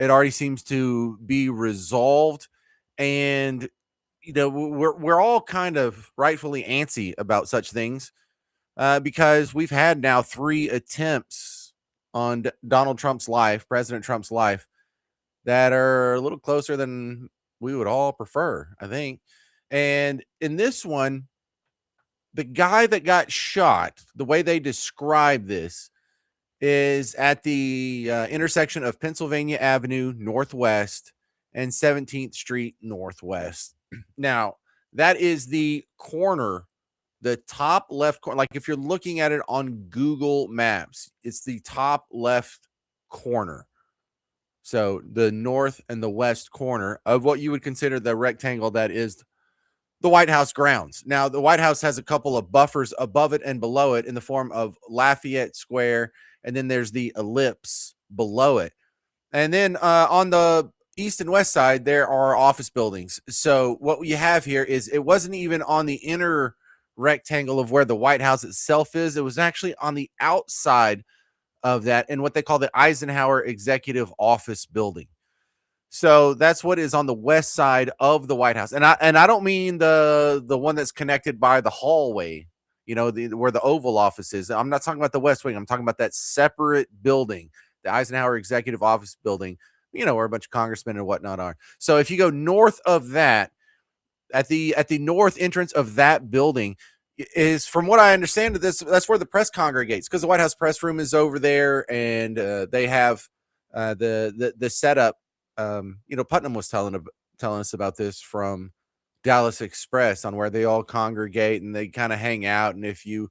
It already seems to be resolved, and we're all kind of rightfully antsy about such things because we've had now 3 attempts on Donald Trump's life, President Trump's life, that are a little closer than we would all prefer, I think. And in this one, the guy that got shot, the way they describe this is at the intersection of Pennsylvania Avenue Northwest and 17th Street Northwest. Now, that is the corner, the top left corner. Like if you're looking at it on Google Maps, it's the top left corner. So the north and the west corner of what you would consider the rectangle that is the White House grounds. Now, the White House has a couple of buffers above it and below it in the form of Lafayette Square, and then there's the ellipse below it. And then on the east and west side, there are office buildings. So what you have here is it wasn't even on the inner rectangle of where the White House itself is. It was actually on the outside of that in what they call the Eisenhower Executive Office Building. So that's what is on the west side of the White House. And I don't mean the one that's connected by the hallway, where the Oval Office is. I'm not talking about the West Wing. I'm talking about that separate building, the Eisenhower Executive Office Building, where a bunch of congressmen and whatnot are. So if you go north of that, at the north entrance of that building is, from what I understand of this, that's where the press congregates, because the White House press room is over there, and they have the setup. Putnam was telling us about this from Dallas Express, on where they all congregate and they kind of hang out. And if you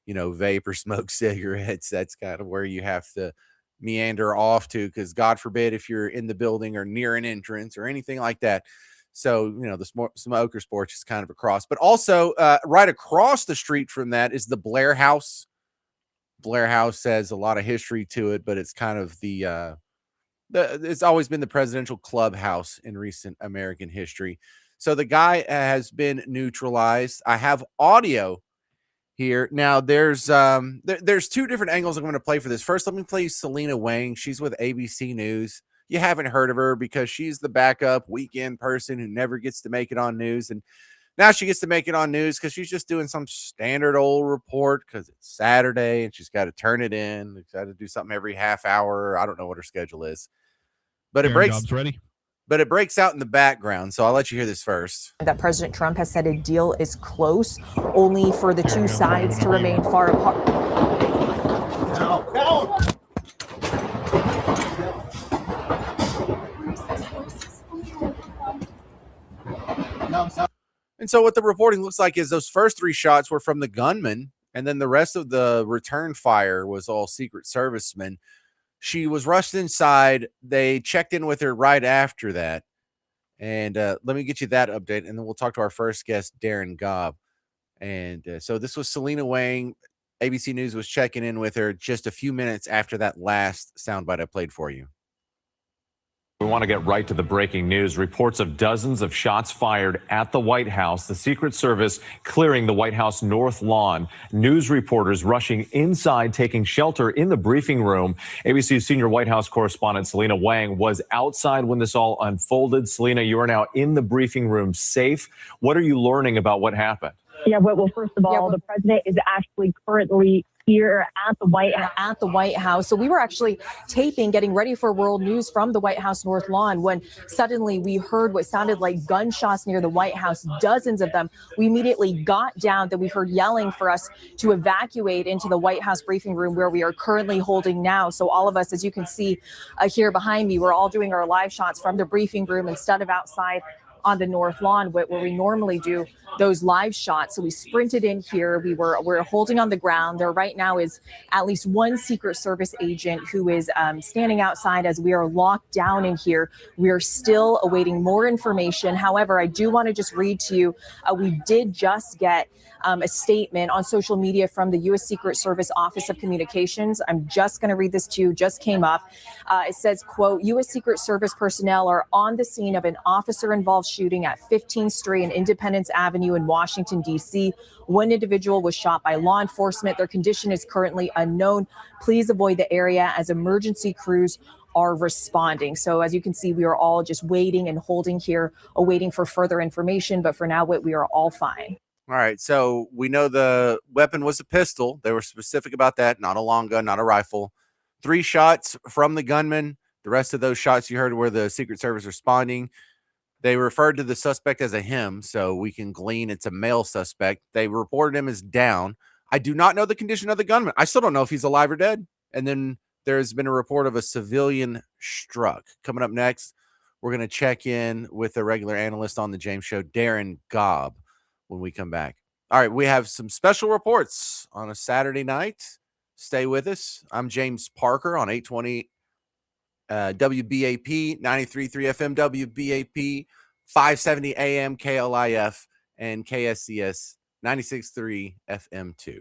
vape or smoke cigarettes, that's kind of where you have to meander off to, because God forbid if you're in the building or near an entrance or anything like that. So, the smoker's porch is kind of across, but also right across the street from that is the Blair House. Blair House has a lot of history to it, but it's kind of it's always been the presidential clubhouse in recent American history. So the guy has been neutralized. I have audio here. Now there's 2 different angles I'm going to play for this. First, let me play Selena Wang. She's with ABC News. You haven't heard of her because she's the backup weekend person who never gets to make it on news. And now she gets to make it on news because she's just doing some standard old report because it's Saturday and she's got to turn it in. She's got to do something every half hour. I don't know what her schedule is. But it breaks out in the background, so I'll let you hear this first. That President Trump has said a deal is close, only for the 2 sides to remain far apart. And so what the reporting looks like is those first 3 shots were from the gunman, and then the rest of the return fire was all Secret Servicemen. She was rushed inside. They checked in with her right after that. And let me get you that update, and then we'll talk to our first guest, Darren Gobb. And so this was Selena Wang. ABC News was checking in with her just a few minutes after that last soundbite I played for you. We want to get right to the breaking news. Reports of dozens of shots fired at the White House. The Secret Service clearing the White House north lawn. News reporters rushing inside, taking shelter in the briefing room. ABC's senior White House correspondent Selena Wang was outside when this all unfolded. Selena, you are now in the briefing room, safe. What are you learning about what happened? Yeah, well, first of all, the president is actually currently here at the White House. So we were actually taping, getting ready for world news from the White House North Lawn, when suddenly we heard what sounded like gunshots near the White House, dozens of them. We immediately got down, then we heard yelling for us to evacuate into the White House briefing room, where we are currently holding now. So all of us, as you can see here behind me, we're all doing our live shots from the briefing room instead of outside on the North Lawn where we normally do those live shots. So we sprinted in here. We're holding on the ground. There right now is at least 1 Secret Service agent who is standing outside as we are locked down in here. We are still awaiting more information. However, I do want to just read to you, we did just get a statement on social media from the U.S. Secret Service Office of Communications. I'm just going to read this to you, just came up. It says, quote, U.S. Secret Service personnel are on the scene of an officer-involved shooting at 15th Street and Independence Avenue in Washington, D.C. One individual was shot by law enforcement. Their condition is currently unknown. Please avoid the area as emergency crews are responding. So as you can see, we are all just waiting and holding here, awaiting for further information. But for now, we are all fine. All right. So we know the weapon was a pistol. They were specific about that. Not a long gun, not a rifle. 3 shots from the gunman. The rest of those shots you heard were the Secret Service responding. They referred to the suspect as a him, so we can glean it's a male suspect. They reported him as down. I do not know the condition of the gunman. I still don't know if he's alive or dead. And then there's been a report of a civilian struck. Coming up next, we're going to check in with a regular analyst on the James Show, Darren Gobb, when we come back. All right, we have some special reports on a Saturday night. Stay with us. I'm James Parker on 820 WBAP 93.3 FM, WBAP 570 AM, KLIF, and KSCS 96.3 FM2.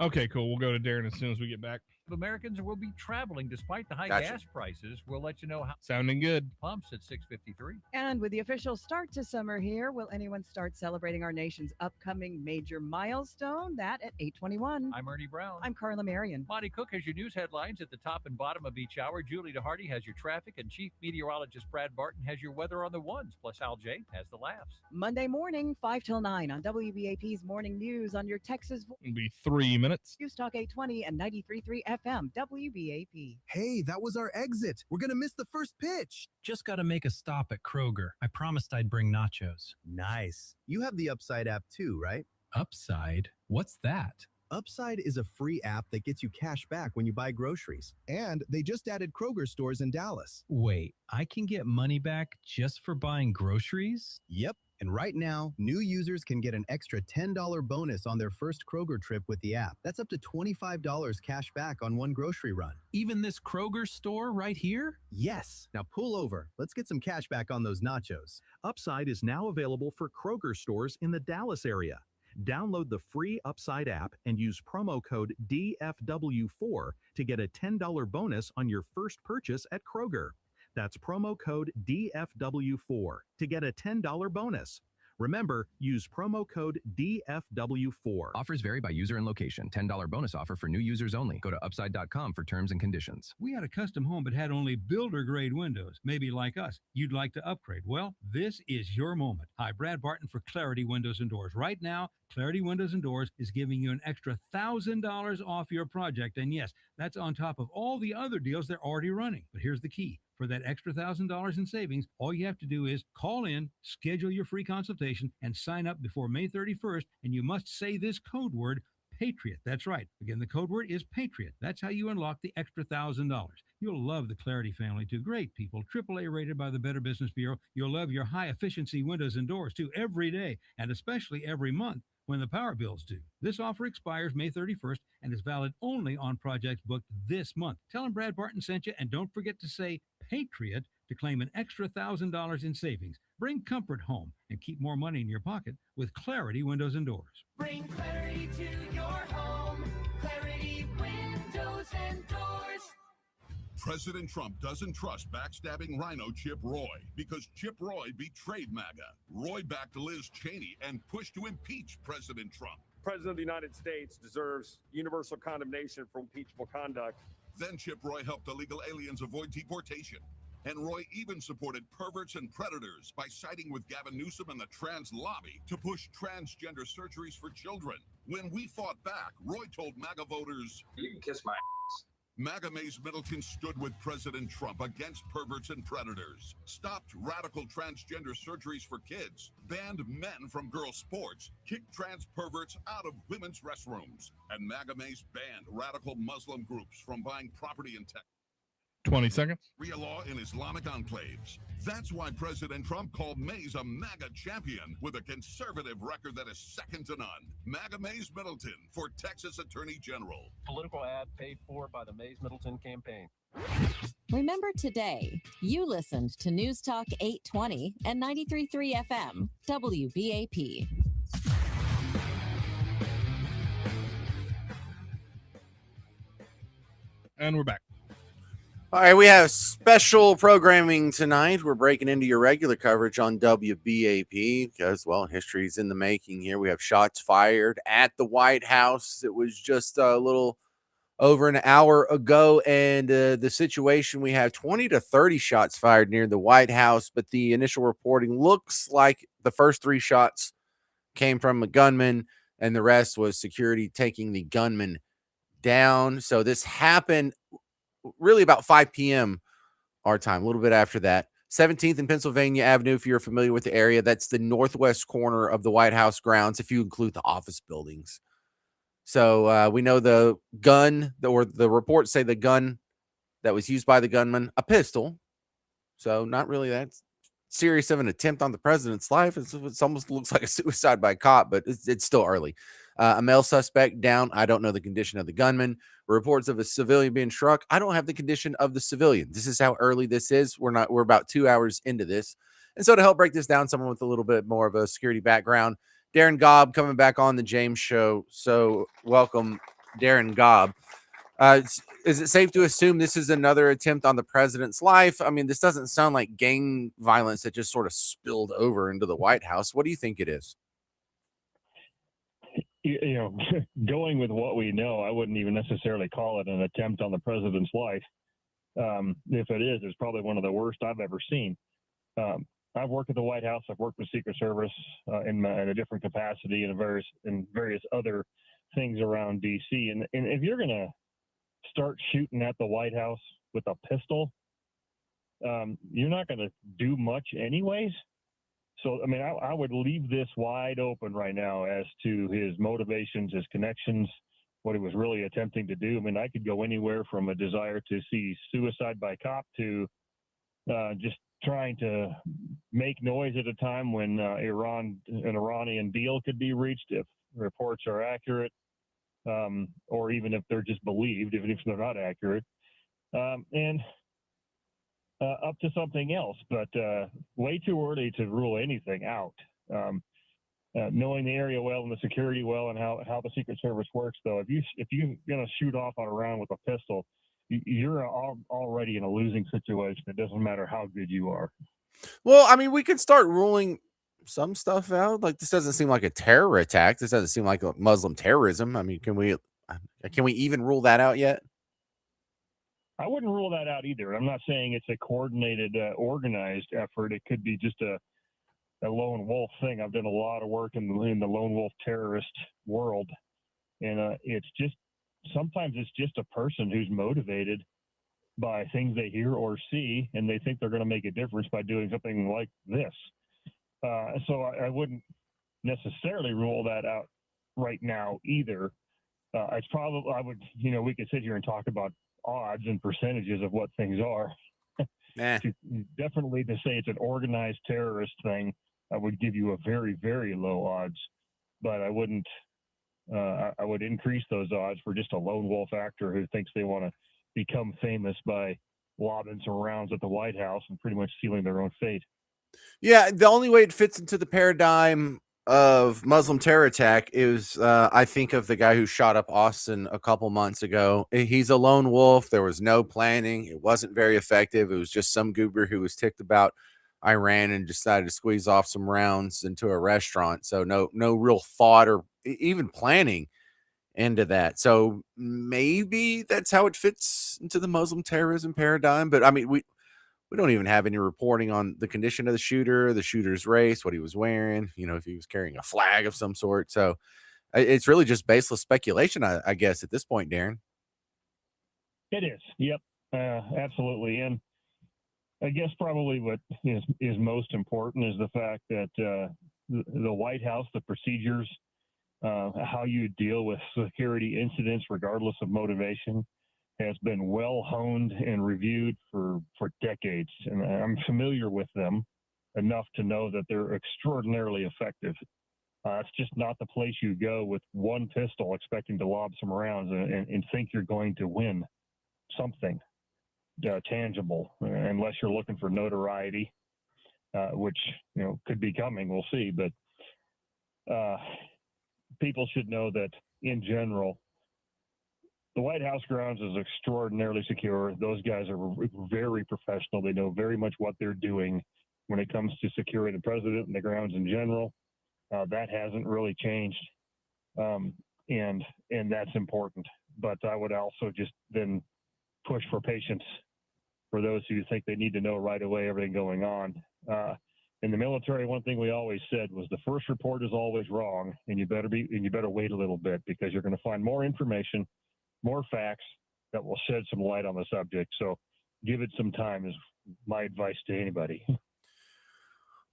Okay, cool. We'll go to Darren as soon as we get back. Americans will be traveling despite the high gas prices. We'll let you know how. Sounding good. Pumps at 6:53. And with the official start to summer here, will anyone start celebrating our nation's upcoming major milestone? That at 8:21. I'm Ernie Brown. I'm Carla Marion. Monty Cook has your news headlines at the top and bottom of each hour. Julie DeHardy has your traffic, and Chief Meteorologist Brad Barton has your weather on the ones. Plus, Al J has the laughs. Monday morning, 5 till 9 on WBAP's Morning News on your Texas. It'll be 3 minutes. News Talk 820 and 93.3 FM, WBAP. Hey, that was our exit. We're going to miss the first pitch. Just got to make a stop at Kroger. I promised I'd bring nachos. Nice. You have the Upside app too, right? Upside? What's that? Upside is a free app that gets you cash back when you buy groceries. And they just added Kroger stores in Dallas. Wait, I can get money back just for buying groceries? Yep. And right now, new users can get an extra $10 bonus on their first Kroger trip with the app. That's up to $25 cash back on one grocery run. Even this Kroger store right here? Yes. Now pull over. Let's get some cash back on those nachos. Upside is now available for Kroger stores in the Dallas area. Download the free Upside app and use promo code DFW4 to get a $10 bonus on your first purchase at Kroger. That's promo code DFW4 to get a $10 bonus. Remember, use promo code DFW4. Offers vary by user and location. $10 bonus offer for new users only. Go to upside.com for terms and conditions. We had a custom home but had only builder-grade windows. Maybe like us, you'd like to upgrade. Well, this is your moment. Hi, Brad Barton for Clarity Windows and Doors. Right now, Clarity Windows and Doors is giving you an extra $1,000 off your project. And yes, that's on top of all the other deals they're already running. But here's the key. For that extra $1,000 in savings, all you have to do is call in, schedule your free consultation, and sign up before May 31st. And you must say this code word, Patriot. That's right. Again, the code word is Patriot. That's how you unlock the extra $1,000. You'll love the Clarity family, too. Great people, AAA rated by the Better Business Bureau. You'll love your high-efficiency windows and doors, too, every day, and especially every month when the power bills due. This offer expires May 31st and is valid only on projects booked this month. Tell them Brad Barton sent you, and don't forget to say Patriot to claim an extra $1,000 in savings. Bring comfort home and keep more money in your pocket with Clarity Windows and Doors. Bring clarity to your home. Clarity Windows and Doors. President Trump doesn't trust backstabbing rhino Chip Roy because Chip Roy betrayed MAGA. Roy backed Liz Cheney and pushed to impeach President Trump. President of the United States deserves universal condemnation for impeachable conduct. Then Chip Roy helped illegal aliens avoid deportation. And Roy even supported perverts and predators by siding with Gavin Newsom and the trans lobby to push transgender surgeries for children. When we fought back, Roy told MAGA voters, "You can kiss my ass." MAGA Mays Middleton stood with President Trump against perverts and predators, stopped radical transgender surgeries for kids, banned men from girls' sports, kicked trans perverts out of women's restrooms, and MAGA Mays banned radical Muslim groups from buying property in Texas. 20 seconds. Sharia law in Islamic enclaves. That's why President Trump called Mays a MAGA champion with a conservative record that is second to none. MAGA Mays Middleton for Texas Attorney General. Political ad paid for by the Mays Middleton campaign. Remember today, you listened to News Talk 820 and 93.3 FM, WBAP. And we're back. All right, we have special programming tonight. We're breaking into your regular coverage on WBAP because, well, history's in the making here. We have shots fired at the White House. It was just a little over an hour ago, and the situation, we have 20 to 30 shots fired near the White House, but the initial reporting looks like the first 3 shots came from a gunman, and the rest was security taking the gunman down. So this happened really about 5 p.m. our time, a little bit after that. 17th and Pennsylvania Avenue, if you're familiar with the area, that's the northwest corner of the White House grounds, if you include the office buildings. So we know the gun, or the reports say the gun that was used by the gunman, a pistol. So not really that serious of an attempt on the president's life. It's almost looks like a suicide by cop, but it's still early. A male suspect down. I don't know the condition of the gunman. Reports of a civilian being struck. I don't have the condition of the civilian. This is how early this is. We're about 2 hours into this. And so to help break this down, someone with a little bit more of a security background, Darren Gobb, coming back on the James Show. So welcome, Darren Gobb. Is it safe to assume this is another attempt on the president's life? I mean, this doesn't sound like gang violence that just sort of spilled over into the White House. What do you think it is? You know, going with what we know, I wouldn't even necessarily call it an attempt on the president's life. If it is, it's probably one of the worst I've ever seen. I've worked at the White House. I've worked with Secret Service in a different capacity and various other things around D.C. And if you're going to start shooting at the White House with a pistol, you're not going to do much anyways. So, I mean, I would leave this wide open right now as to his motivations, his connections, what he was really attempting to do. I mean, I could go anywhere from a desire to see suicide by cop to just trying to make noise at a time when an Iranian deal could be reached if reports are accurate, or even if they're just believed, even if they're not accurate. And up to something else, but way too early to rule anything out. Knowing the area well and the security well and how the Secret Service works, though, if you're going to shoot off on a round with a pistol, you're already in a losing situation. It doesn't matter how good you are. Well, I mean, we can start ruling some stuff out. Like, this doesn't seem like a terror attack. This doesn't seem like a Muslim terrorism. I mean, can we even rule that out yet? I wouldn't rule that out either. I'm not saying it's a coordinated, organized effort. It could be just a lone wolf thing. I've done a lot of work in the lone wolf terrorist world, and sometimes it's just a person who's motivated by things they hear or see, and they think they're going to make a difference by doing something like this. So I wouldn't necessarily rule that out right now either. We could sit here and talk about odds and percentages of what things are. Definitely to say it's an organized terrorist thing, I would give you a very, very low odds, but I wouldn't. I would increase those odds for just a lone wolf actor who thinks they want to become famous by lobbing some rounds at the White House and pretty much sealing their own fate. Yeah, the only way it fits into the paradigm of Muslim terror attack is I think of the guy who shot up Austin a couple months ago. He's a lone wolf. There was no planning. It wasn't very effective. It was just some goober who was ticked about Iran and decided to squeeze off some rounds into a restaurant. So no real thought or even planning into that. So maybe that's how it fits into the Muslim terrorism paradigm. But I mean, we don't even have any reporting on the condition of the shooter's race, what he was wearing, if he was carrying a flag of some sort. So it's really just baseless speculation, I guess, at this point, Darren. It is. Yep. Absolutely. And I guess probably what is most important is the fact that the White House, the procedures, how you deal with security incidents, regardless of motivation, has been well honed and reviewed for decades. And I'm familiar with them enough to know that they're extraordinarily effective. It's just not the place you go with one pistol expecting to lob some rounds and think you're going to win something tangible, unless you're looking for notoriety, which could be coming. We'll see. But people should know that in general, the White House grounds is extraordinarily secure. Those guys are very professional. They know very much what they're doing when it comes to securing the president and the grounds in general. That hasn't really changed, and that's important but I would also just then push for patience for those who think they need to know right away everything going on. In the military, one thing we always said was the first report is always wrong, and you better wait a little bit because you're going to find more information, more facts that will shed some light on the subject. So give it some time is my advice to anybody.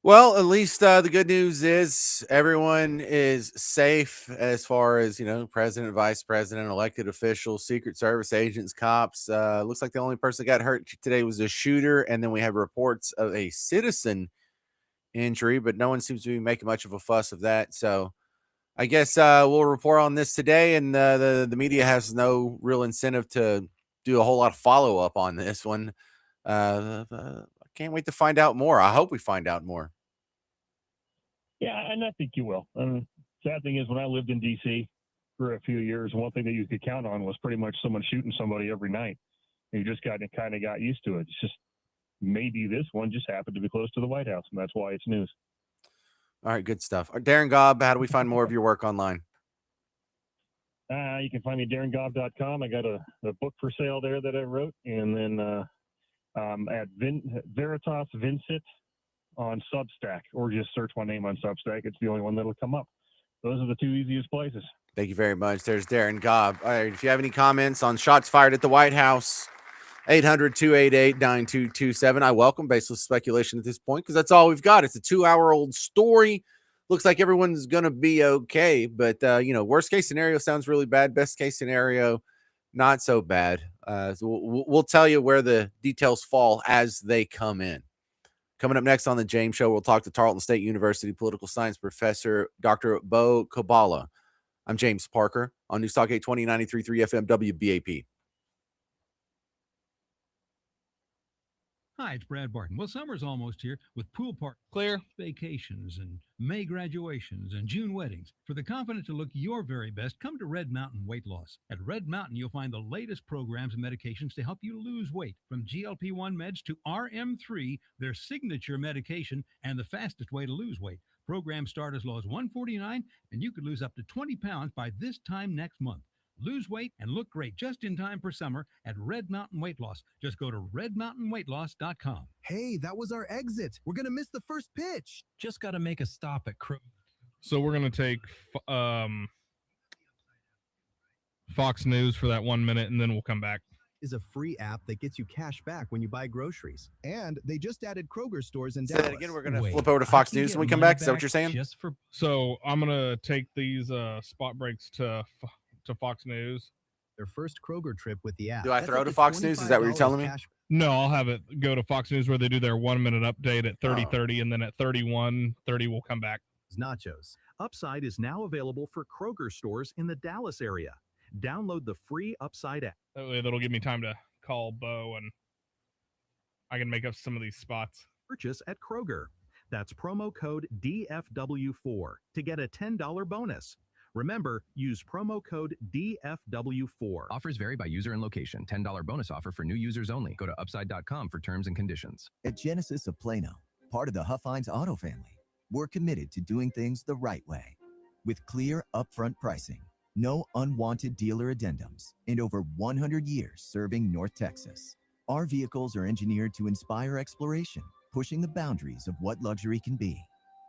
Well, at least the good news is everyone is safe as far as, president, vice president, elected officials, Secret Service agents, cops. Looks like the only person that got hurt today was a shooter. And then we have reports of a citizen injury, but no one seems to be making much of a fuss of that. So I guess we'll report on this today. And the media has no real incentive to do a whole lot of follow up on this one. I can't wait to find out more. I hope we find out more. Yeah, and I think you will. Sad thing is, when I lived in D.C. for a few years, one thing that you could count on was pretty much someone shooting somebody every night. And you just kind of got used to it. It's just maybe this one just happened to be close to the White House, and that's why it's news. All right, good stuff. Darren Gobb, how do we find more of your work online? You can find me at darrengobb.com. I got a book for sale there that I wrote, and then at Veritas Vincit on Substack, or just search my name on Substack. It's the only one that'll come up. Those are the two easiest places. Thank you very much. There's Darren Gobb. All right, if you have any comments on shots fired at the White House, 800-288-9227. I welcome baseless speculation at this point because that's all we've got. It's a 2-hour-old story. Looks like everyone's going to be okay, but, worst case scenario sounds really bad. Best case scenario, not so bad. So we'll tell you where the details fall as they come in. Coming up next on the James Show, we'll talk to Tarleton State University political science professor, Dr. Bo Kabbalah. I'm James Parker on News Talk 820, 93.3 FM, WBAP. Hi, it's Brad Barton. Well, summer's almost here with pool park clear, vacations, and May graduations and June weddings. For the confident to look your very best, come to Red Mountain Weight Loss. At Red Mountain, you'll find the latest programs and medications to help you lose weight. From GLP-1 meds to RM3, their signature medication and the fastest way to lose weight. Programs start as low as $149, and you could lose up to 20 pounds by this time next month. Lose weight and look great just in time for summer at Red Mountain Weight Loss. Just go to redmountainweightloss.com. Hey, that was our exit. We're going to miss the first pitch. Just got to make a stop at Kroger. So we're going to take Fox News for that 1 minute, and then we'll come back. Is a free app that gets you cash back when you buy groceries. And they just added Kroger stores in Say Dallas. that again. We're going to flip over to Fox News when we come back. Is that what you're saying? So I'm going to take these spot breaks to Fox News. Their first Kroger trip with the app. Do I throw to Fox News? Is that what you're telling me? No, I'll have it go to Fox News where they do their 1 minute update at 30:30, and then at 31:30 we'll come back. Nachos. Upside is now available for Kroger stores in the Dallas area. Download the free Upside app. That'll give me time to call Bo, and I can make up some of these spots. Purchase at Kroger. That's promo code DFW4 to get a $10 bonus. Remember, use promo code DFW4. Offers vary by user and location. $10 bonus offer for new users only. Go to upside.com for terms and conditions. At Genesis of Plano, part of the Huff-Hines Auto family, we're committed to doing things the right way. With clear, upfront pricing, no unwanted dealer addendums, and over 100 years serving North Texas. Our vehicles are engineered to inspire exploration, pushing the boundaries of what luxury can be.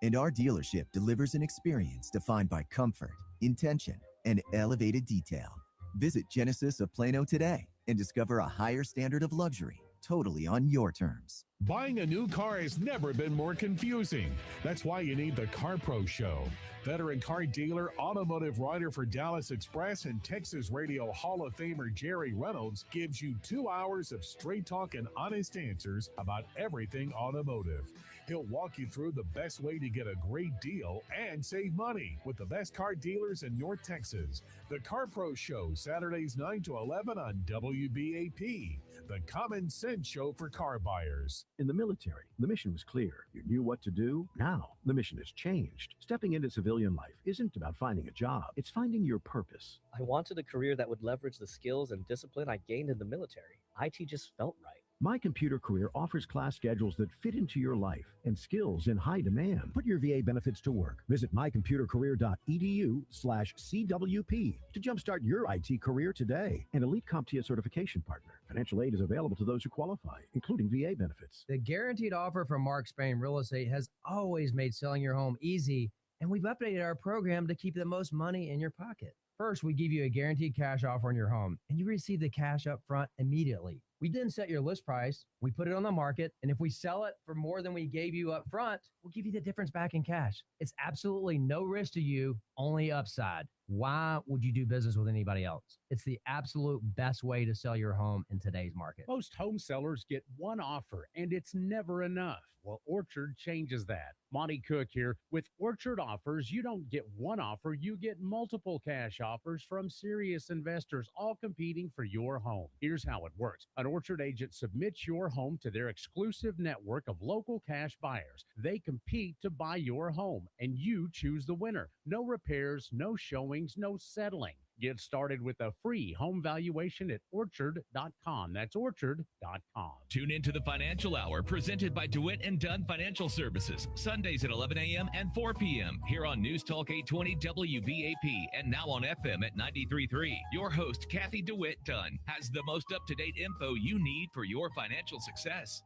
And our dealership delivers an experience defined by comfort, intention, and elevated detail. Visit Genesis of Plano today and discover a higher standard of luxury, totally on your terms. Buying a new car has never been more confusing. That's why you need the Car Pro Show. Veteran car dealer, automotive writer for Dallas Express, and Texas Radio Hall of Famer Jerry Reynolds gives you 2 hours of straight talk and honest answers about everything automotive. He'll walk you through the best way to get a great deal and save money with the best car dealers in North Texas. The Car Pro Show, Saturdays 9 to 11 on WBAP, the common sense show for car buyers. In the military, the mission was clear. You knew what to do. Now, the mission has changed. Stepping into civilian life isn't about finding a job. It's finding your purpose. I wanted a career that would leverage the skills and discipline I gained in the military. IT just felt right. My Computer Career offers class schedules that fit into your life and skills in high demand. Put your VA benefits to work. Visit mycomputercareer.edu/CWP to jumpstart your IT career today. An Elite CompTIA certification partner. Financial aid is available to those who qualify, including VA benefits. The guaranteed offer from Mark Spain Real Estate has always made selling your home easy, and we've updated our program to keep the most money in your pocket. First, we give you a guaranteed cash offer on your home, and you receive the cash up front immediately. We then set your list price, we put it on the market, and if we sell it for more than we gave you up front, we'll give you the difference back in cash. It's absolutely no risk to you, only upside. Why would you do business with anybody else? It's the absolute best way to sell your home in today's market. Most home sellers get one offer, and it's never enough. Well, Orchard changes that. Monty Cook here. With Orchard offers, you don't get one offer, you get multiple cash offers from serious investors, all competing for your home. Here's how it works. An Orchard agent submits your home to their exclusive network of local cash buyers. They compete to buy your home, and you choose the winner. No repairs, no showings, no settling. Get started with a free home valuation at orchard.com. That's orchard.com. Tune into the Financial Hour presented by DeWitt and Dunn Financial Services, Sundays at 11 a.m. and 4 p.m. here on News Talk 820 WBAP and now on FM at 93.3. Your host, Kathy DeWitt Dunn, has the most up-to-date info you need for your financial success.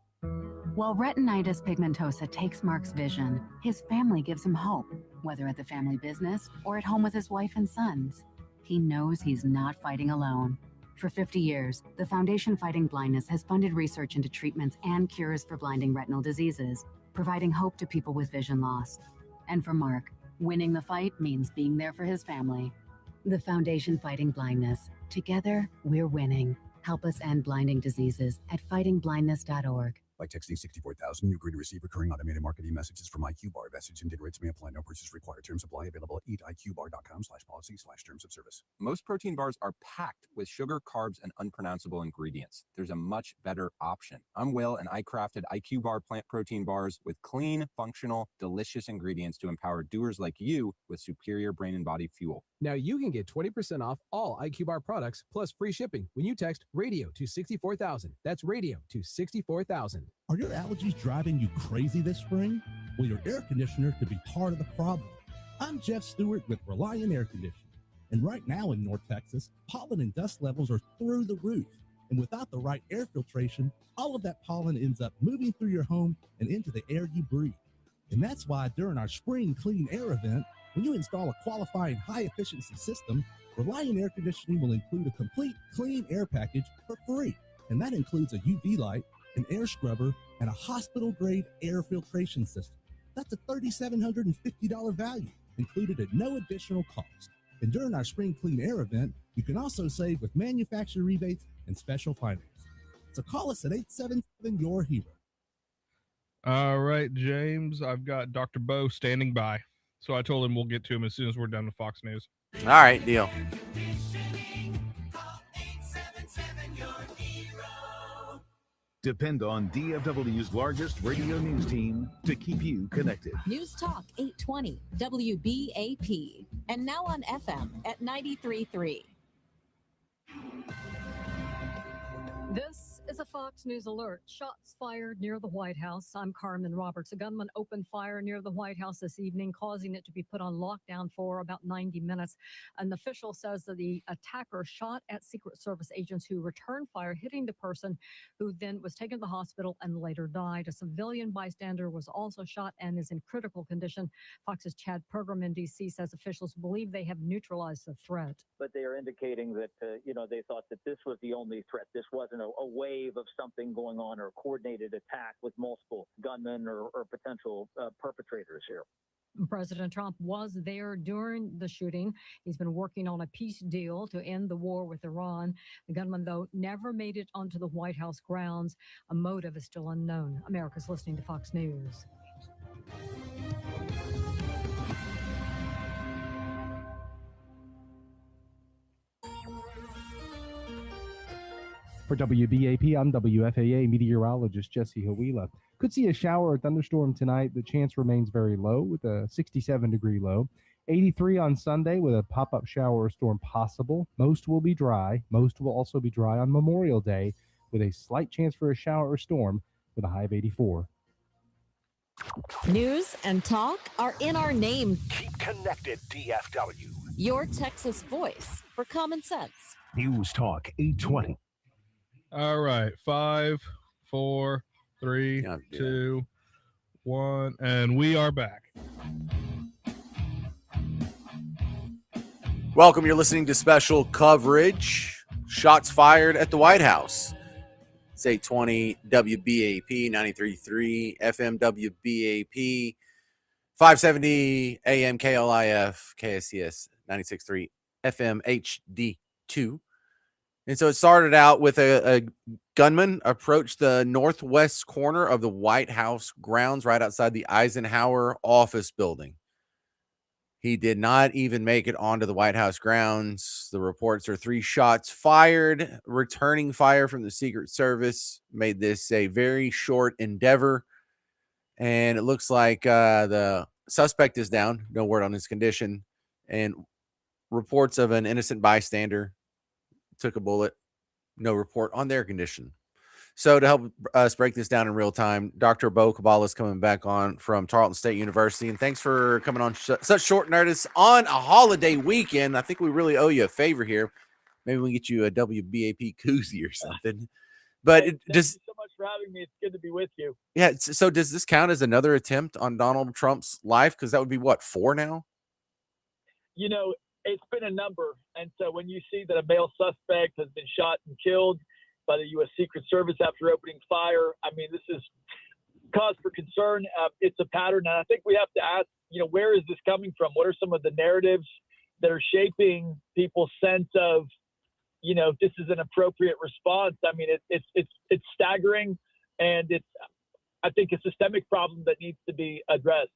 While retinitis pigmentosa takes Mark's vision, his family gives him hope, whether at the family business or at home with his wife and sons. He knows he's not fighting alone. For 50 years, the Foundation Fighting Blindness has funded research into treatments and cures for blinding retinal diseases, providing hope to people with vision loss. And for Mark, winning the fight means being there for his family. The Foundation Fighting Blindness. Together, we're winning. Help us end blinding diseases at fightingblindness.org. By texting 64,000, you agree to receive recurring automated marketing messages from IQ Bar. Message and data rates may apply. No purchase required. Terms apply. Available at eatiqbar.com/policy/terms of service. Most protein bars are packed with sugar, carbs, and unpronounceable ingredients. There's a much better option. I'm Will, and I crafted IQ Bar plant protein bars with clean, functional, delicious ingredients to empower doers like you with superior brain and body fuel. Now you can get 20% off all IQ Bar products plus free shipping when you text radio to 64,000. That's radio to 64,000. Are your allergies driving you crazy this spring? Well, your air conditioner could be part of the problem. I'm Jeff Stewart with Reliant Air Conditioning. And right now in North Texas, pollen and dust levels are through the roof. And without the right air filtration, all of that pollen ends up moving through your home and into the air you breathe. And that's why during our Spring Clean Air event, when you install a qualifying high-efficiency system, Reliant Air Conditioning will include a complete clean air package for free. And that includes a UV light, an air scrubber, and a hospital-grade air filtration system. That's a $3,750 value, included at no additional cost. And during our Spring Clean Air event, you can also save with manufacturer rebates and special financing. So call us at 877-YOUR-HERO. All right, James, I've got Dr. Bo standing by. So I told him we'll get to him as soon as we're done with Fox News. All right, deal. Depend on DFW's largest radio news team to keep you connected. News Talk 820 WBAP and now on FM at 93.3. This is a Fox News alert. Shots fired near the White House. I'm Carmen Roberts. A gunman opened fire near the White House this evening, causing it to be put on lockdown for about 90 minutes. An official says that the attacker shot at Secret Service agents who returned fire, hitting the person who then was taken to the hospital and later died. A civilian bystander was also shot and is in critical condition. Fox's Chad Pergram in D.C. says officials believe they have neutralized the threat. But they are indicating that, they thought that this was the only threat. This wasn't a wave of something going on or a coordinated attack with multiple gunmen or potential perpetrators here. President Trump was there during the shooting. He's been working on a peace deal to end the war with Iran. The gunman, though, never made it onto the White House grounds. A motive is still unknown. America's listening to Fox News. For WBAP, I'm WFAA meteorologist Jesse Hawila. Could see a shower or thunderstorm tonight. The chance remains very low with a 67-degree low. 83 on Sunday with a pop-up shower or storm possible. Most will be dry. Most will also be dry on Memorial Day. with a slight chance for a shower or storm with a high of 84. News and talk are in our name. Keep connected, DFW. Your Texas voice for common sense. News Talk 820. All right. 5, 4, 3, 2, 1, and we are back. Welcome. You're listening to special coverage. Shots fired at the White House. It's 820 WBAP 93.3 FM WBAP 570 AM KLIF KSCS 96.3 FM HD2. And so it started out with a gunman approached the northwest corner of the White House grounds right outside the Eisenhower office building. He did not even make it onto the White House grounds. The reports are 3 shots fired. Returning fire from the Secret Service made this a very short endeavor. And it looks like the suspect is down. No word on his condition. And reports of an innocent bystander took a bullet. No report on their condition. So to help us break this down in real time, Dr. Bo Kabbalah is coming back on from Tarleton State University. And thanks for coming on such short notice on a holiday weekend. I think we really owe you a favor here. Maybe we can get you a WBAP koozie or something. But Thank you so much for having me. It's good to be with you. Yeah. So does this count as another attempt on Donald Trump's life? Because that would be what, 4 now? You know, it's been a number. And so when you see that a male suspect has been shot and killed by the U.S. Secret Service after opening fire, I mean, this is cause for concern. It's a pattern. And I think we have to ask, where is this coming from? What are some of the narratives that are shaping people's sense of, this is an appropriate response? I mean, it's staggering, and it's, I think, a systemic problem that needs to be addressed.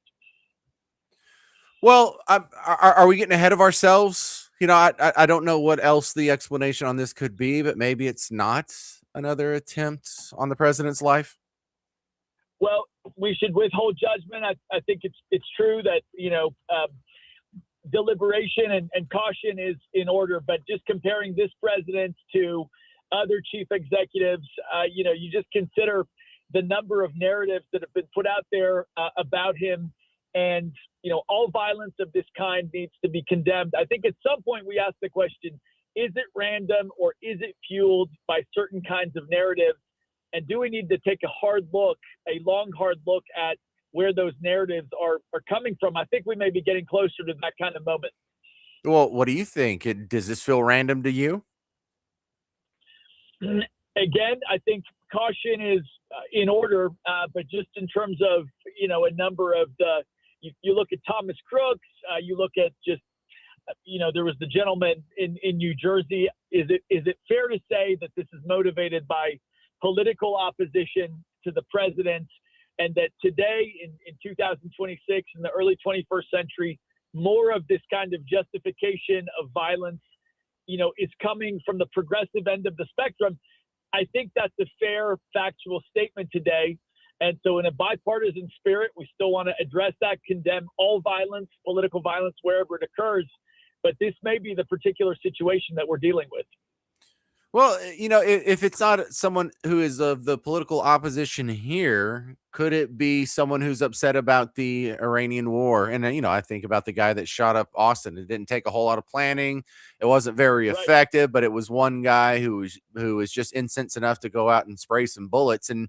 Well, are we getting ahead of ourselves? I don't know what else the explanation on this could be, but maybe it's not another attempt on the president's life. Well, we should withhold judgment. I think it's true that, deliberation and caution is in order, but just comparing this president to other chief executives, you just consider the number of narratives that have been put out there about him. And, all violence of this kind needs to be condemned. I think at some point we ask the question, is it random or is it fueled by certain kinds of narratives? And do we need to take a long, hard look at where those narratives are coming from? I think we may be getting closer to that kind of moment. Well, what do you think? Does this feel random to you? Again, I think caution is in order, but just in terms of, a number of you look at Thomas Crooks, you look at just, there was the gentleman in New Jersey. Is it fair to say that this is motivated by political opposition to the president, and that today in 2026, in the early 21st century, more of this kind of justification of violence, is coming from the progressive end of the spectrum? I think that's a fair factual statement today. And so in a bipartisan spirit, we still want to address that, condemn all violence, political violence, wherever it occurs. But this may be the particular situation that we're dealing with. Well, if it's not someone who is of the political opposition here, could it be someone who's upset about the Iranian war? And, I think about the guy that shot up Austin. It didn't take a whole lot of planning. It wasn't very effective, but it was one guy who was just incensed enough to go out and spray some bullets. And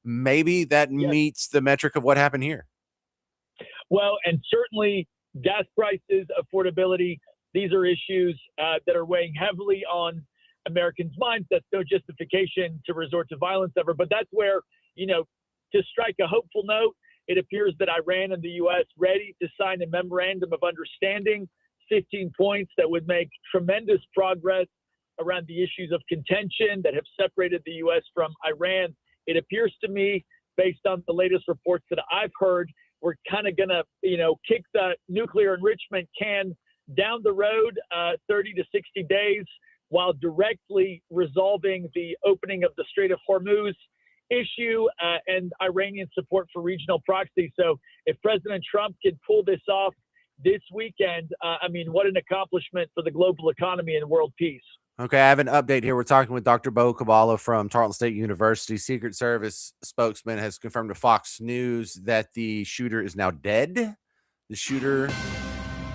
maybe that meets the metric of what happened here. Well, and certainly gas prices, affordability, these are issues that are weighing heavily on Americans' minds. That's no justification to resort to violence ever. But that's where, to strike a hopeful note, it appears that Iran and the U.S. ready to sign a memorandum of understanding, 15 points that would make tremendous progress around the issues of contention that have separated the U.S. from Iran. It appears to me, based on the latest reports that I've heard, we're kind of going to, kick the nuclear enrichment can down the road 30 to 60 days while directly resolving the opening of the Strait of Hormuz issue and Iranian support for regional proxy. So if President Trump can pull this off this weekend, what an accomplishment for the global economy and world peace. Okay, I have an update here. We're talking with Dr. Bo Kabbalah from Tarleton State University. Secret Service spokesman has confirmed to Fox News that the shooter is now dead. The shooter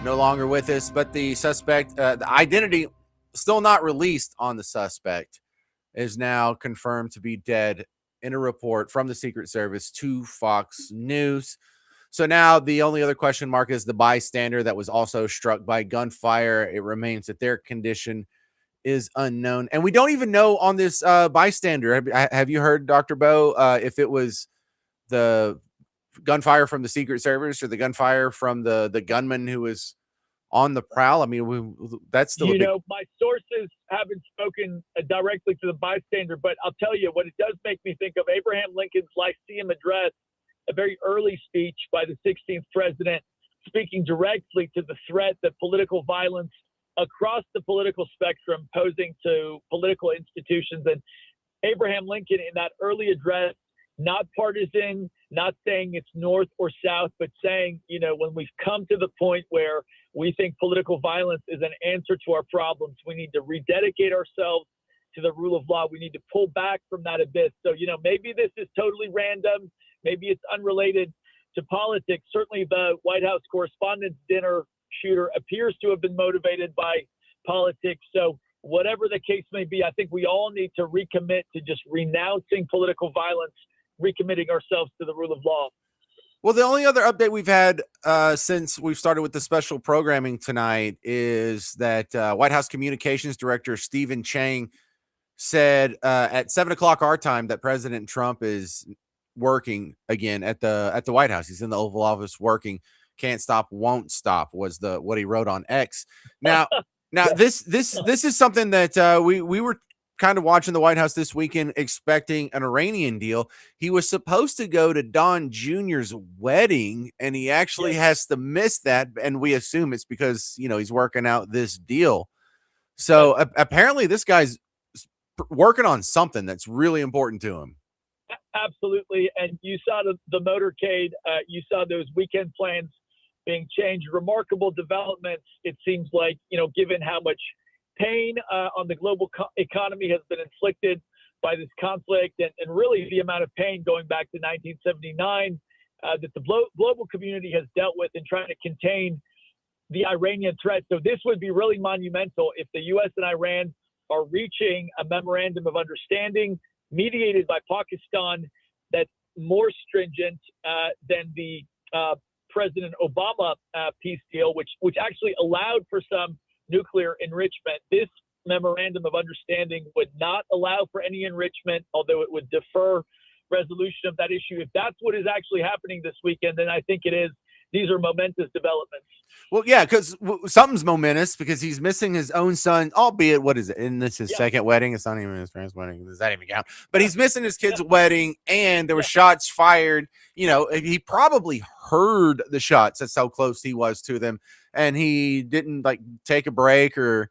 no longer with us, but the suspect, the identity still not released on the suspect, is now confirmed to be dead in a report from the Secret Service to Fox News. So now the only other question mark is the bystander that was also struck by gunfire. It remains that their condition is unknown, and we don't even know on this bystander. Have you heard, Dr. Bo, if it was the gunfire from the Secret Service or the gunfire from the gunman who was on the prowl? I mean, that's still a big... My sources haven't spoken directly to the bystander, but I'll tell you what it does make me think of: Abraham Lincoln's Lyceum Address, a very early speech by the 16th president, speaking directly to the threat that political violence across the political spectrum posing to political institutions. And Abraham Lincoln, in that early address, not partisan, not saying it's north or south, but saying, when we've come to the point where we think political violence is an answer to our problems, we need to rededicate ourselves to the rule of law. We need to pull back from that abyss. So, maybe this is totally random. Maybe it's unrelated to politics. Certainly the White House Correspondents' Dinner shooter appears to have been motivated by politics. So whatever the case may be, I think we all need to recommit to just renouncing political violence, recommitting ourselves to the rule of law. Well, the only other update we've had since we've started with the special programming tonight is that White House Communications Director Stephen Chang said at 7:00 our time that President Trump is working again at the White House. He's in the Oval Office working. Can't stop, won't stop was what he wrote on X. Now, this is something that we were kind of watching the White House this weekend, expecting an Iranian deal. He was supposed to go to Don Jr.'s wedding, and he actually has to miss that. And we assume it's because, he's working out this deal. So apparently this guy's working on something that's really important to him. Absolutely. And you saw the motorcade, you saw those weekend plans being changed. Remarkable developments, it seems like, given how much pain on the global economy has been inflicted by this conflict, and really the amount of pain going back to 1979 that the global community has dealt with in trying to contain the Iranian threat. So this would be really monumental if the U.S. and Iran are reaching a memorandum of understanding mediated by Pakistan that's more stringent than the President Obama peace deal, which actually allowed for some nuclear enrichment. This memorandum of understanding would not allow for any enrichment, although it would defer resolution of that issue. If that's what is actually happening this weekend, then I think it is. These are momentous developments. Well, yeah, because something's momentous because he's missing his own son, albeit, what is it? And this is his second wedding. It's not even his parents' wedding. Does that even count? But he's missing his kid's wedding, and there were shots fired. He probably heard the shots. That's how close he was to them. And he didn't take a break or,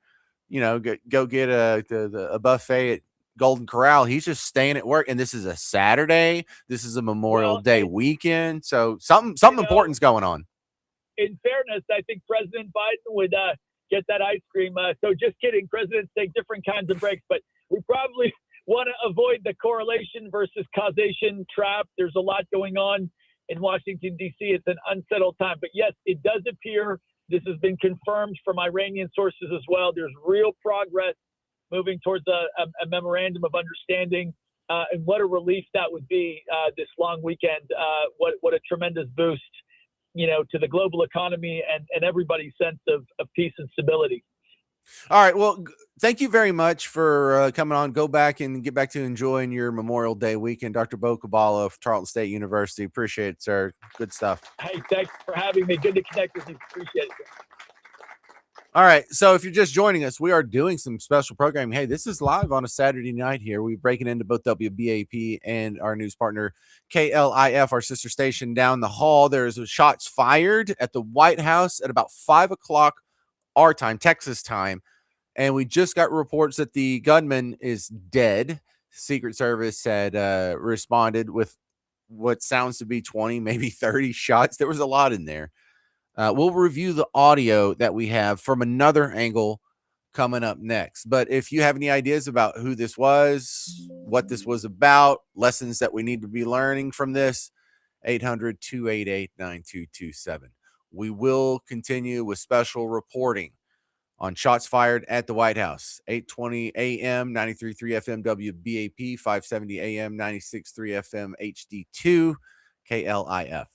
go get a buffet at Golden Corral. He's just staying at work. And this is a Saturday. This is a Memorial Day weekend. So something important's going on. In fairness, I think President Biden would get that ice cream. So just kidding. Presidents take different kinds of breaks, but we probably want to avoid the correlation versus causation trap. There's a lot going on in Washington, D.C. It's an unsettled time. But yes, it does appear, this has been confirmed from Iranian sources as well, there's real progress moving towards a memorandum of understanding. And what a relief that would be this long weekend. What a tremendous boost, to the global economy and everybody's sense of peace and stability. All right. Well, thank you very much for coming on. Go back and get back to enjoying your Memorial Day weekend. Dr. Bo Kabbalah of Tarleton State University. Appreciate it, sir. Good stuff. Hey, thanks for having me. Good to connect with you. Appreciate it. All right. So if you're just joining us, we are doing some special programming. Hey, this is live on a Saturday night here. We're breaking into both WBAP and our news partner, KLIF, our sister station down the hall. There's shots fired at the White House at about 5:00 our time, Texas time. And we just got reports that the gunman is dead. Secret Service had responded with what sounds to be 20, maybe 30 shots. There was a lot in there. We'll review the audio that we have from another angle coming up next. But if you have any ideas about who this was, what this was about, lessons that we need to be learning from this, 800-288-9227. We will continue with special reporting on shots fired at the White House. 8:20 a.m., 93.3 FM WBAP, 570 a.m., 96.3 FM HD2, KLIF.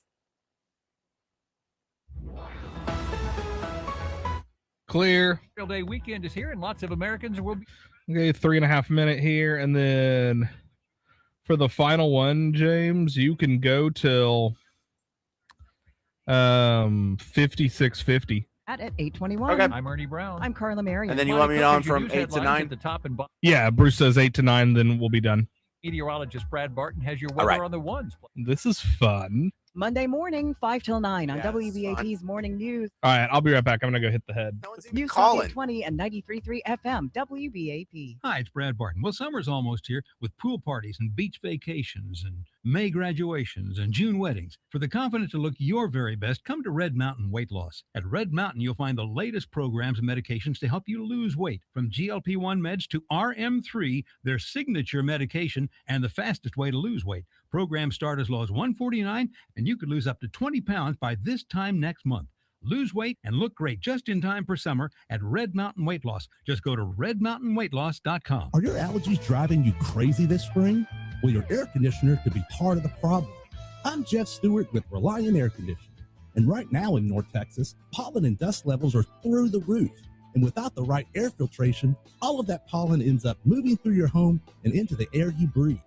Clear. Memorial Day weekend is here, and lots of Americans will be. Okay, 3.5 minute here, and then for the final one, James, you can go till 56:50. At 8:21. Okay. I'm Ernie Brown. I'm Carla Marion. And then you want me on from 8 to 9? At the top and bottom. Yeah, Bruce says 8 to 9, then we'll be done. Meteorologist Brad Barton has your All weather right. on the ones. This is fun. Monday morning, 5 till 9 on WBAP's Morning News. All right, I'll be right back. I'm going to go hit the head. News Talk 820 and 93.3 FM, WBAP. Hi, it's Brad Barton. Well, summer's almost here with pool parties and beach vacations and May graduations and June weddings. For the confident to look your very best, come to Red Mountain Weight Loss. At Red Mountain, you'll find the latest programs and medications to help you lose weight. From GLP-1 meds to RM3, their signature medication and the fastest way to lose weight. Programs start as low as $149, and you could lose up to 20 pounds by this time next month. Lose weight and look great just in time for summer at Red Mountain Weight Loss. Just go to redmountainweightloss.com. Are your allergies driving you crazy this spring? Well, your air conditioner could be part of the problem. I'm Jeff Stewart with Reliant Air Conditioning. And right now in North Texas, pollen and dust levels are through the roof. And without the right air filtration, all of that pollen ends up moving through your home and into the air you breathe.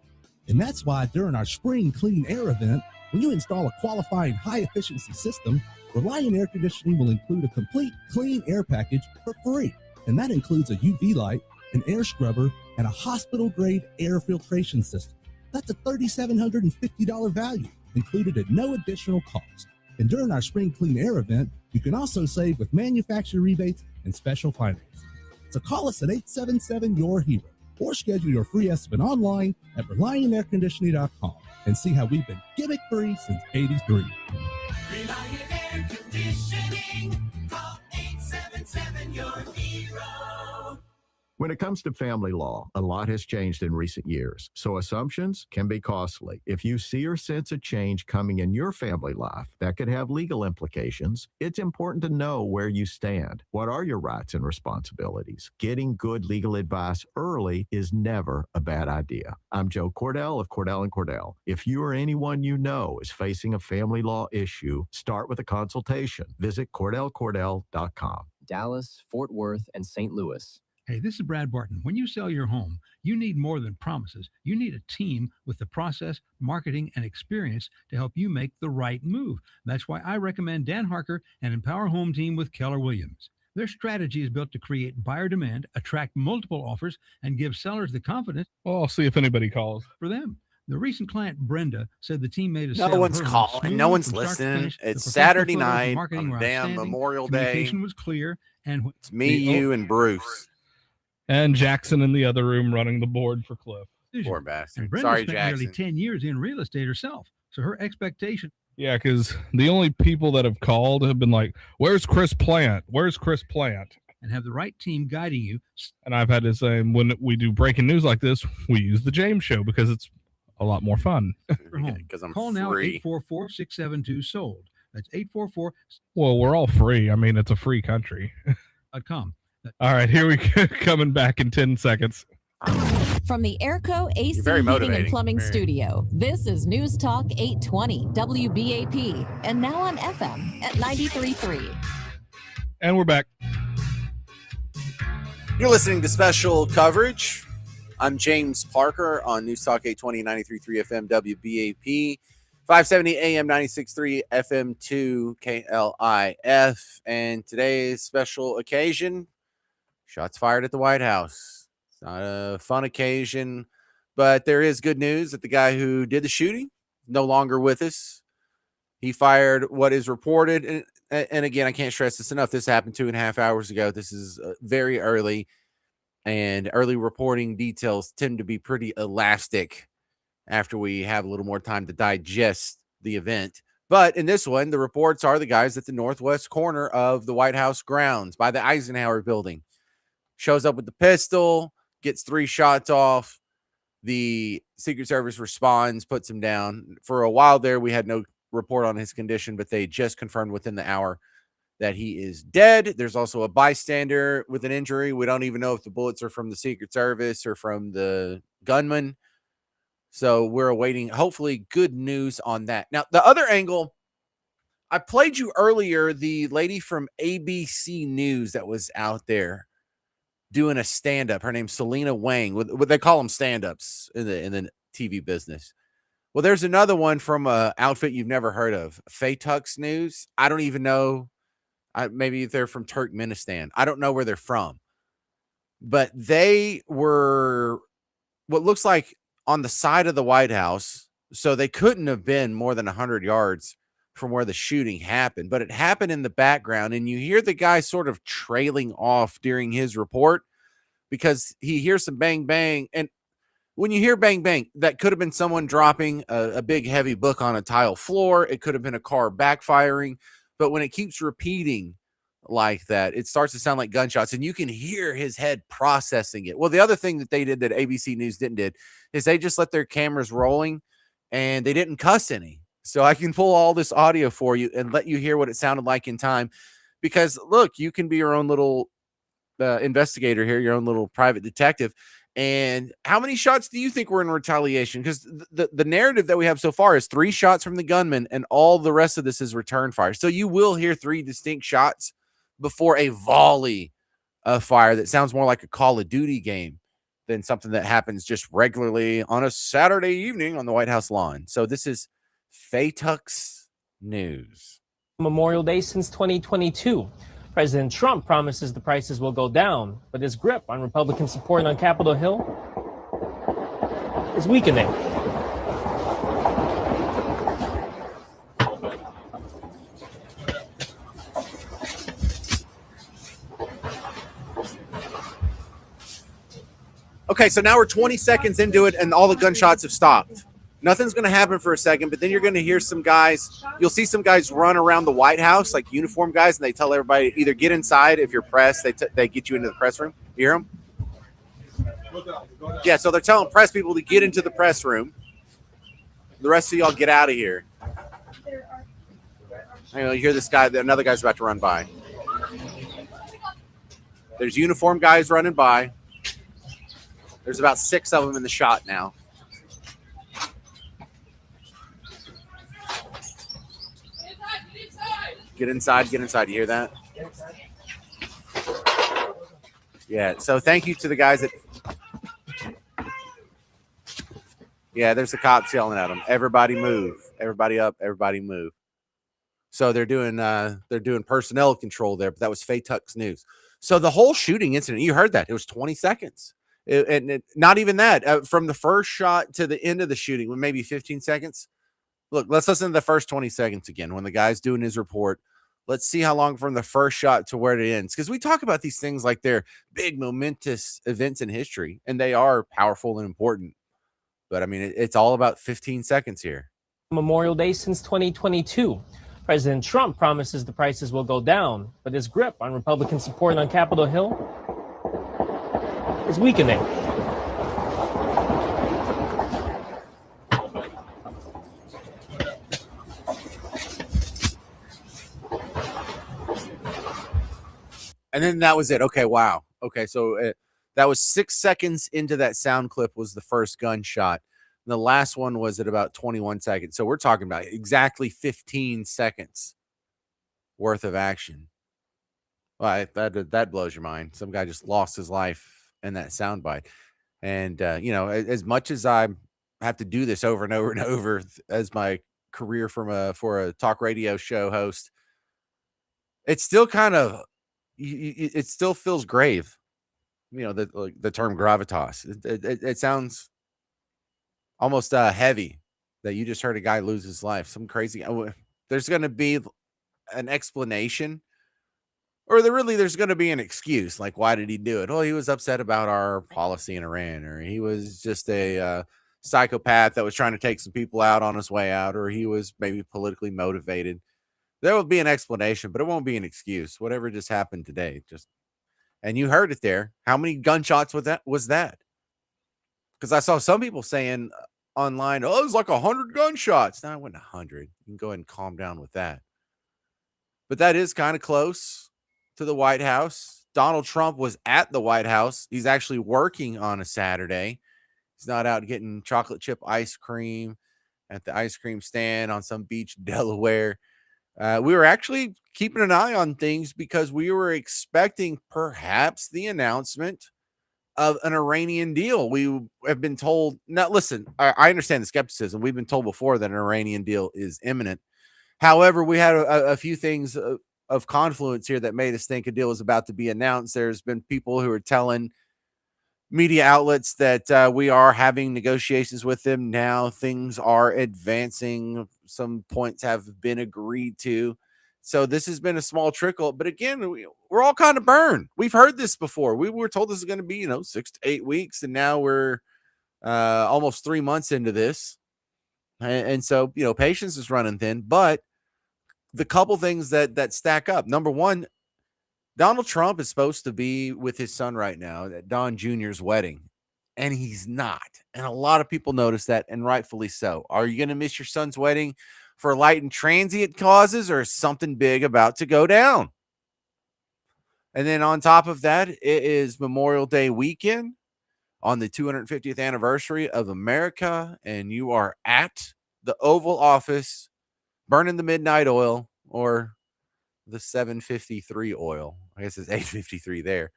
And that's why during our spring clean air event, when you install a qualifying high-efficiency system, Reliant Air Conditioning will include a complete clean air package for free. And that includes a UV light, an air scrubber, and a hospital-grade air filtration system. That's a $3,750 value, included at no additional cost. And during our spring clean air event, you can also save with manufacturer rebates and special financing. So call us at 877-YOUR-HERO or schedule your free estimate online at ReliantAirConditioning.com and see how we've been gimmick-free since '83. Reliant Air Conditioning. Call 877-YOUR-HERO. When it comes to family law, a lot has changed in recent years, so assumptions can be costly. If you see or sense a change coming in your family life that could have legal implications, it's important to know where you stand. What are your rights and responsibilities? Getting good legal advice early is never a bad idea. I'm Joe Cordell of Cordell & Cordell. If you or anyone you know is facing a family law issue, start with a consultation. Visit CordellCordell.com. Dallas, Fort Worth, and St. Louis. Hey, this is Brad Barton. When you sell your home, you need more than promises. You need a team with the process, marketing, and experience to help you make the right move. That's why I recommend Dan Harker and Empower Home Team with Keller Williams. Their strategy is built to create buyer demand, attract multiple offers, and give sellers the confidence. Well, I'll see if anybody calls. For them. The recent client, Brenda, said the team made a No sale one's of her calling. home No one's smooth from start to listening. finish. The It's professional Saturday photos and night marketing on were damn outstanding. Memorial Day. Communication was clear. And It's me, you, and Bruce. And Jackson in the other room running the board for Cliff. Poor bastard. And Brenda Sorry, spent Jackson. nearly 10 years in real estate herself. So her expectation. Yeah, because the only people that have called have been like, where's Chris Plant? Where's Chris Plant? And have the right team guiding you. And I've had to say, when we do breaking news like this, we use the James Show because it's a lot more fun. Because I'm Call now free. 844-672-SOLD. That's 844. Well, we're all free. I mean, it's a free country. .com. All right, here we go. Coming back in 10 seconds. From the Airco AC very Heating and motivating. Plumbing Very. Studio, this is News Talk 820 WBAP, and now on FM at 93.3. And we're back. You're listening to special coverage. I'm James Parker on News Talk 820, 93.3 FM WBAP, 570 AM, 96.3 FM2 KLIF. And today's special occasion, shots fired at the White House. It's not a fun occasion, but there is good news that the guy who did the shooting no longer with us. He fired what is reported, and again, I can't stress this enough. This happened 2.5 hours ago. This is very early, and early reporting details tend to be pretty elastic after we have a little more time to digest the event. But in this one, the reports are the guys at the northwest corner of the White House grounds by the Eisenhower building. shows up with the pistol, gets 3 shots off. The Secret Service responds, puts him down. For a while there, we had no report on his condition, but they just confirmed within the hour that he is dead. There's also a bystander with an injury. We don't even know if the bullets are from the Secret Service or from the gunman. So we're awaiting, hopefully, good news on that. Now, the other angle, I played you earlier, the lady from ABC News that was out there doing a stand-up. Her name's Selena Wang. What they call them stand-ups in the TV business. Well, there's another one from an outfit you've never heard of, Fatux News. I don't even know. Maybe they're from Turkmenistan. I don't know where they're from. But they were what looks like on the side of the White House. So they couldn't have been more than 100 yards from where the shooting happened. But it happened in the background. And you hear the guy sort of trailing off during his report because he hears some bang, bang. And when you hear bang, bang, that could have been someone dropping a big, heavy book on a tile floor. It could have been a car backfiring. But when it keeps repeating like that, it starts to sound like gunshots, and you can hear his head processing it. Well, the other thing that they did that ABC News didn't did is they just let their cameras rolling, and they didn't cuss any. So I can pull all this audio for you and let you hear what it sounded like in time. Because, look, you can be your own little investigator here, your own little private detective. And how many shots do you think were in retaliation? Because the narrative that we have so far is 3 shots from the gunman, and all the rest of this is return fire. So you will hear 3 distinct shots before a volley of fire that sounds more like a Call of Duty game than something that happens just regularly on a Saturday evening on the White House lawn. So this is Fatux News. Memorial Day since 2022. President Trump promises the prices will go down, but his grip on Republican support on Capitol Hill is weakening. Okay, so now we're 20 seconds into it, and all the gunshots have stopped. Nothing's going to happen for a second, but then you're going to hear some guys. You'll see some guys run around the White House, like uniform guys, and they tell everybody either get inside if you're press. They get you into the press room. You hear them? Yeah, so they're telling press people to get into the press room. The rest of y'all get out of here. You hear this guy. Another guy's about to run by. There's uniform guys running by. There's about 6 of them in the shot now. Get inside, get inside. You hear that? Yeah, so thank you to the guys that... Yeah, there's the cops yelling at them. Everybody move. Everybody up. Everybody move. So they're doing personnel control there, but that was Fatux News. So the whole shooting incident, you heard that. It was 20 seconds. Not even that. From the first shot to the end of the shooting, maybe 15 seconds. Look, let's listen to the first 20 seconds again when the guy's doing his report. Let's see how long from the first shot to where it ends. Because we talk about these things like they're big, momentous events in history, and they are powerful and important. But, I mean, it's all about 15 seconds here. Memorial Day since 2022. President Trump promises the prices will go down, but his grip on Republican support on Capitol Hill is weakening. And then that was it. Okay, wow. Okay, so that was 6 seconds into that sound clip was the first gunshot. And the last one was at about 21 seconds. So we're talking about exactly 15 seconds worth of action. Well, that blows your mind. Some guy just lost his life in that soundbite. And, as much as I have to do this over and over and over as my career for a talk radio show host, it's still kind of, it still feels grave. The term gravitas. It sounds almost heavy that you just heard a guy lose his life. Some crazy. There's going to be an explanation, or there's going to be an excuse. Like, why did he do it? Oh, he was upset about our policy in Iran, or he was just a psychopath that was trying to take some people out on his way out, or he was maybe politically motivated. There will be an explanation, but it won't be an excuse. Whatever just happened today, just And you heard it there. How many gunshots was that? Because I saw some people saying online, oh, it was like 100 gunshots. No, it wasn't 100. You can go ahead and calm down with that. But that is kind of close to the White House. Donald Trump was at the White House. He's actually working on a Saturday. He's not out getting chocolate chip ice cream at the ice cream stand on some beach in Delaware. We were actually keeping an eye on things because we were expecting perhaps the announcement of an Iranian deal. We have been told, now listen, I understand the skepticism. We've been told before that an Iranian deal is imminent. However, we had a few things of confluence here that made us think a deal was about to be announced. There's been people who are telling media outlets that we are having negotiations with them now. Things are advancing. Some points have been agreed to. So this has been a small trickle. But again, we're all kind of burned. We've heard this before. We were told this is going to be, 6 to 8 weeks. And now we're almost 3 months into this. And so, patience is running thin. But the couple things that stack up. Number one, Donald Trump is supposed to be with his son right now at Don Jr.'s wedding, and he's not. And a lot of people notice that, and rightfully so. Are you going to miss your son's wedding for light and transient causes, or is something big about to go down? And then on top of that, it is Memorial Day weekend on the 250th anniversary of America, and you are at the Oval Office burning the midnight oil, or the 753 oil. I guess it's 853 there.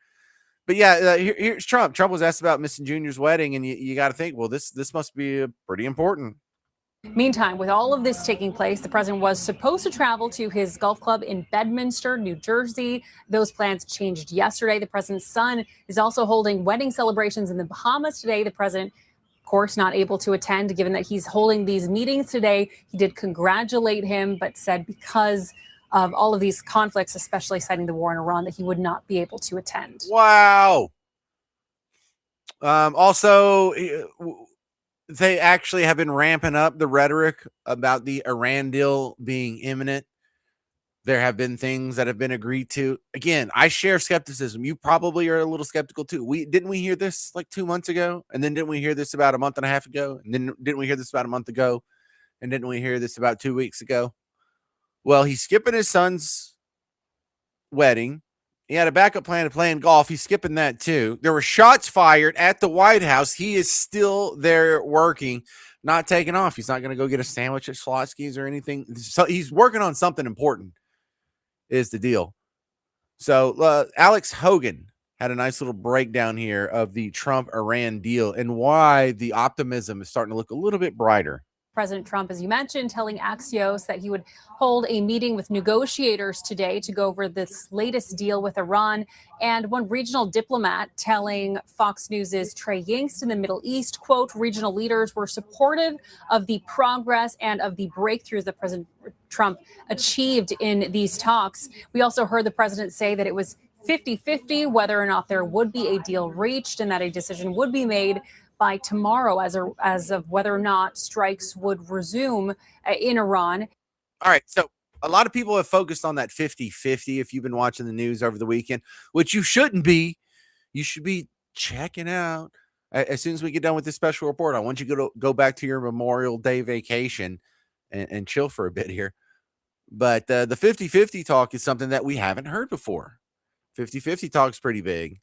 But yeah, here's Trump. Trump was asked about missing Junior's wedding, and you got to think, well, this must be pretty important. Meantime, with all of this taking place, the president was supposed to travel to his golf club in Bedminster, New Jersey. Those plans changed yesterday. The president's son is also holding wedding celebrations in the Bahamas today. The president, of course, not able to attend, given that he's holding these meetings today. He did congratulate him, but said because of all of these conflicts, especially citing the war in Iran, that he would not be able to attend. Wow. Also, they actually have been ramping up the rhetoric about the Iran deal being imminent. There have been things that have been agreed to. Again, I share skepticism. You probably are a little skeptical too. Didn't we hear this like 2 months ago? And then didn't we hear this about a month and a half ago? And then didn't we hear this about a month ago? And didn't we hear this about 2 weeks ago? Well, he's skipping his son's wedding. He had a backup plan of playing golf. He's skipping that too. There were shots fired at the White House. He is still there working, not taking off. He's not going to go get a sandwich at Schlotsky's or anything. So he's working on something important is the deal. So Alex Hogan had a nice little breakdown here of the Trump-Iran deal and why the optimism is starting to look a little bit brighter. President Trump, as you mentioned, telling Axios that he would hold a meeting with negotiators today to go over this latest deal with Iran. And one regional diplomat telling Fox News' Trey Yingst in the Middle East, quote, regional leaders were supportive of the progress and of the breakthroughs that President Trump achieved in these talks. We also heard the president say that it was 50-50 whether or not there would be a deal reached and that a decision would be made by tomorrow as of whether or not strikes would resume in Iran. All right. So a lot of people have focused on that 50-50 if you've been watching the news over the weekend, which you shouldn't be. You should be checking out. As soon as we get done with this special report, I want you to go back to your Memorial Day vacation and chill for a bit here. But the 50-50 talk is something that we haven't heard before. 50-50 talk is pretty big.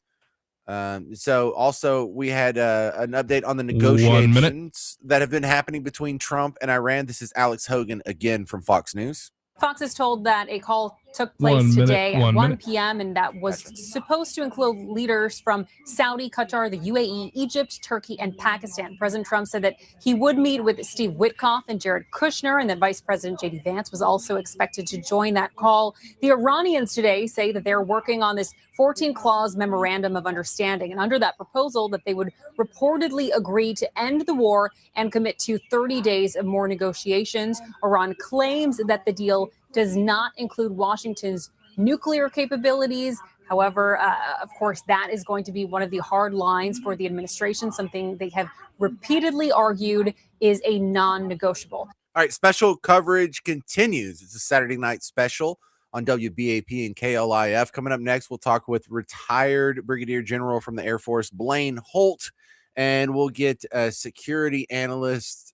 So also we had an update on the negotiations that have been happening between Trump and Iran. This is Alex Hogan again from Fox News. Fox is told that a call took place today at 1 p.m. and that was supposed to include leaders from Saudi, Qatar, the UAE, Egypt, Turkey, and Pakistan. President Trump said that he would meet with Steve Witkoff and Jared Kushner, and that Vice President J.D. Vance was also expected to join that call. The Iranians today say that they're working on this 14-clause memorandum of understanding, and under that proposal that they would reportedly agree to end the war and commit to 30 days of more negotiations. Iran claims that the deal does not include Washington's nuclear capabilities. However, of course, that is going to be one of the hard lines for the administration, something they have repeatedly argued is a non-negotiable. All right, special coverage continues. It's a Saturday night special on WBAP and KLIF. Coming up next, we'll talk with retired Brigadier General from the Air Force, Blaine Holt, and we'll get a security analyst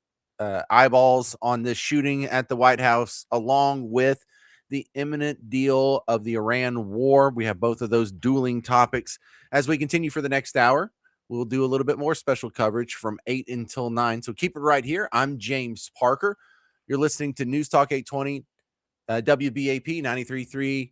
eyeballs on this shooting at the White House, along with the imminent deal of the Iran war. We have both of those dueling topics. As we continue for the next hour, we'll do a little bit more special coverage from 8 until 9. So keep it right here. I'm James Parker. You're listening to News Talk 820, WBAP 93.3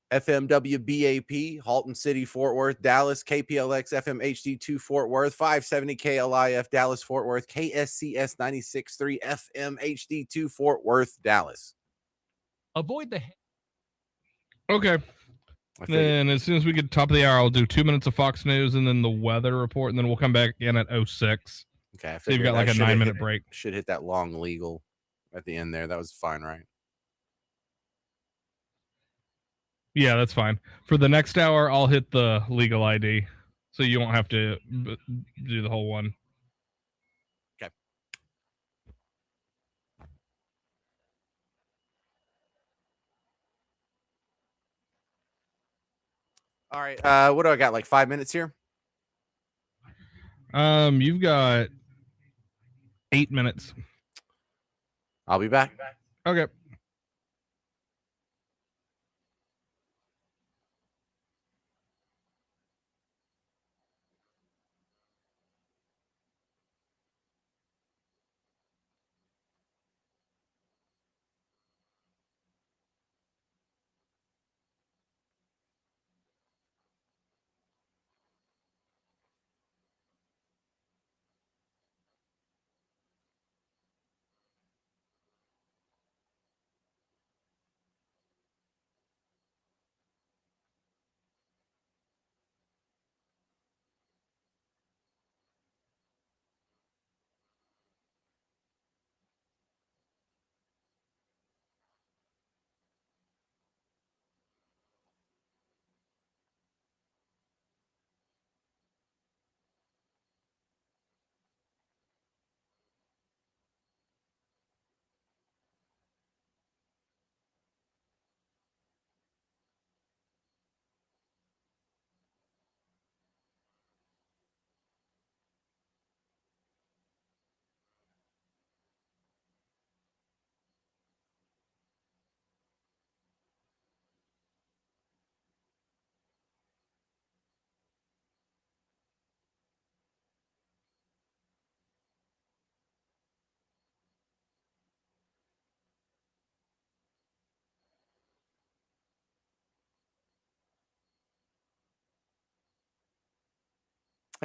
FM WBAP, Halton City, Fort Worth, Dallas, KPLX FM HD2 Fort Worth, 570 KLIF Dallas, Fort Worth, KSCS 96.3 FM HD2 Fort Worth, Dallas. Avoid the. Okay. And as soon as we get to the top of the hour, I'll do 2 minutes of Fox News and then the weather report, and then we'll come back in at 06. Okay. So you've got like a 9-minute break. Should hit that long legal at the end there. That was fine, right? Yeah, that's fine. For the next hour, I'll hit the legal ID, so you won't have to do the whole one. Okay. All right. What do I got? Like 5 minutes here? You've got 8 minutes. I'll be back. Okay.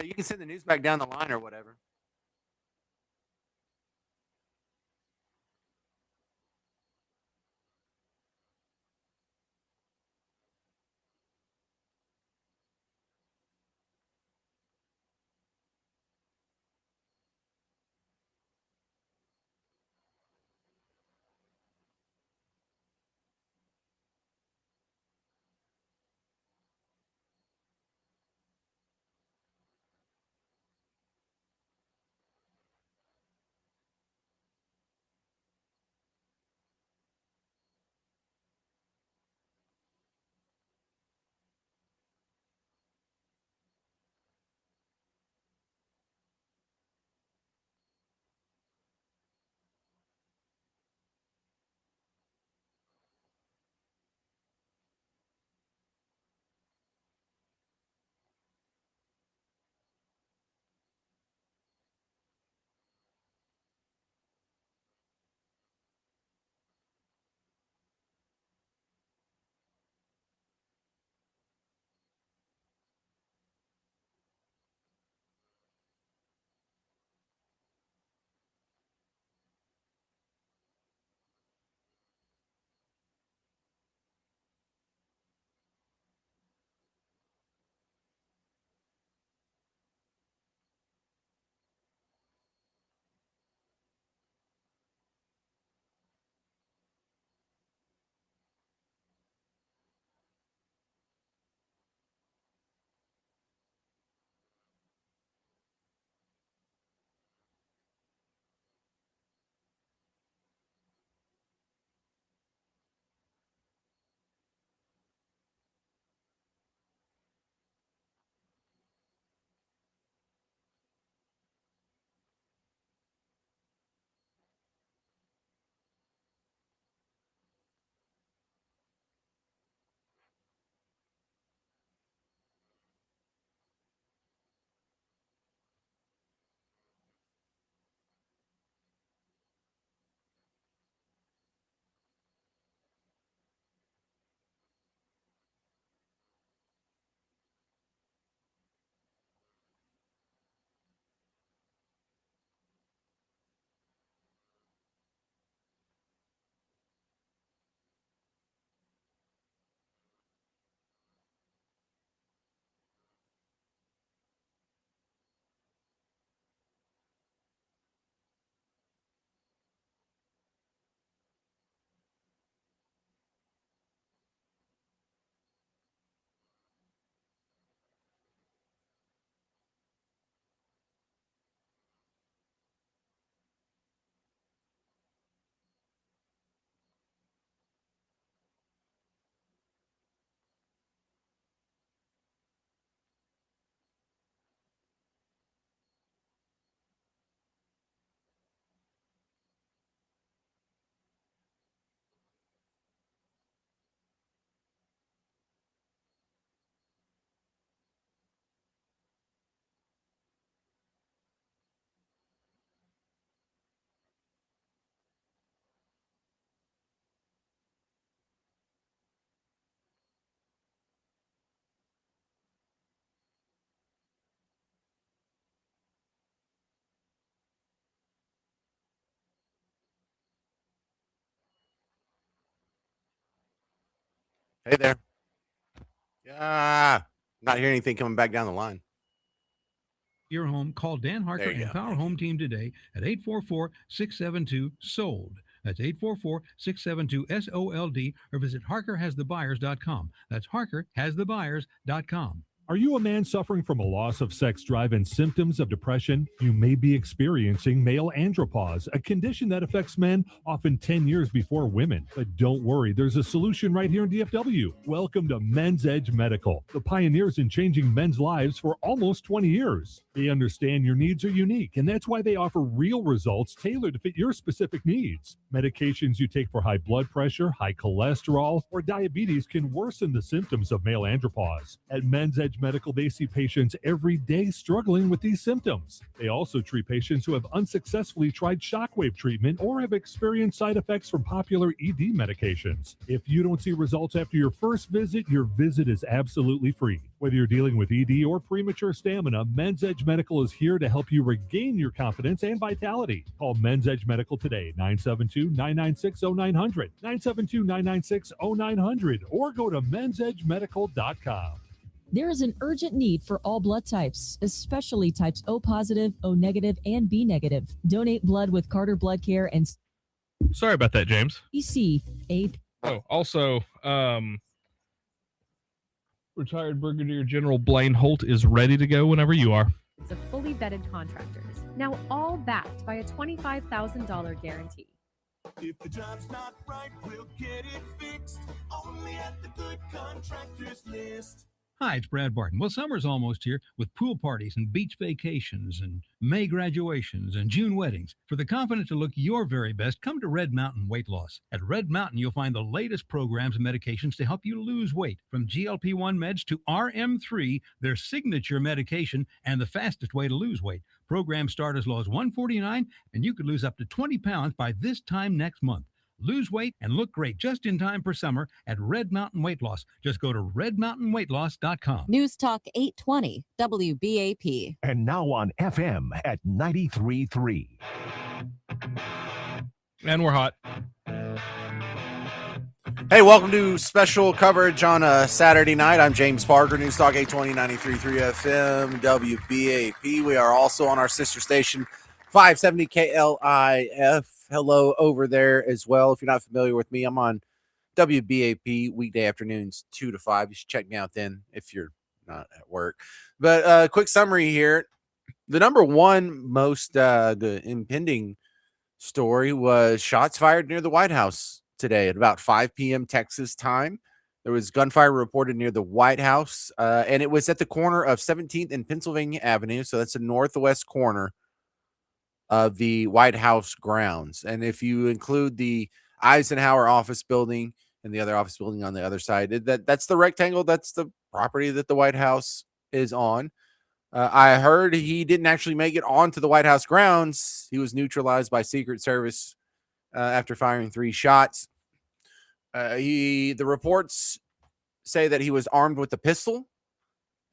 Hey, you can send the news back down the line or whatever. Hey there. Not hearing anything coming back down the line. Your home, call Dan Harker There you and go. Power Home Team today at 844-672-SOLD. That's 844-672-SOLD, or visit harkerhasthebuyers.com. That's harkerhasthebuyers.com. Are you a man suffering from a loss of sex drive and symptoms of depression? You may be experiencing male andropause, a condition that affects men often 10 years before women. But don't worry, there's a solution right here in DFW. Welcome to Men's Edge Medical, the pioneers in changing men's lives for almost 20 years. They understand your needs are unique, and that's why they offer real results tailored to fit your specific needs. Medications you take for high blood pressure, high cholesterol, or diabetes can worsen the symptoms of male andropause. At Men's Edge Medical, they see patients every day struggling with these symptoms. They also treat patients who have unsuccessfully tried shockwave treatment or have experienced side effects from popular ED medications. If you don't see results after your first visit, your visit is absolutely free. Whether you're dealing with ED or premature stamina, Men's Edge Medical is here to help you regain your confidence and vitality. Call Men's Edge Medical today, 972-996-0900, 972-996-0900, or go to mensedgemedical.com. There is an urgent need for all blood types, especially types O positive, O negative, and B negative. Donate blood with Carter Blood Care and Sorry about that, James. CC8. Oh, also, retired Brigadier General Blaine Holt is ready to go whenever you are. Of fully vetted contractors, now all backed by a $25,000 guarantee. If the job's not right, we'll get it fixed. Only at the Good Contractors List. Hi, it's Brad Barton. Well, summer's almost here with pool parties and beach vacations and May graduations and June weddings. For the confident to look your very best, come to Red Mountain Weight Loss. At Red Mountain, you'll find the latest programs and medications to help you lose weight. From GLP-1 meds to RM3, their signature medication and the fastest way to lose weight. Programs start as low as $149, and you could lose up to 20 pounds by this time next month. Lose weight and look great just in time for summer at Red Mountain Weight Loss. Just go to redmountainweightloss.com. News Talk 820 WBAP. And now on FM at 93.3. And we're hot. Hey, welcome to special coverage on a Saturday night. I'm James Parker, News Talk 820, 93.3 FM, WBAP. We are also on our sister station, 570 KLIF. Hello over there as well. If you're not familiar with me, I'm on WBAP weekday afternoons 2 to 5. You should check me out then if you're not at work. But quick summary here. The number one most the impending story was shots fired near the White House today at about 5 p.m. Texas time. There was gunfire reported near the White House, and it was at the corner of 17th and Pennsylvania Avenue. So that's the northwest corner of the White House grounds. And if you include the Eisenhower office building and the other office building on the other side, that's the rectangle. That's the property that the White House is on. I heard he didn't actually make it onto the White House grounds. He was neutralized by Secret Service after firing 3 shots. The reports say that he was armed with a pistol.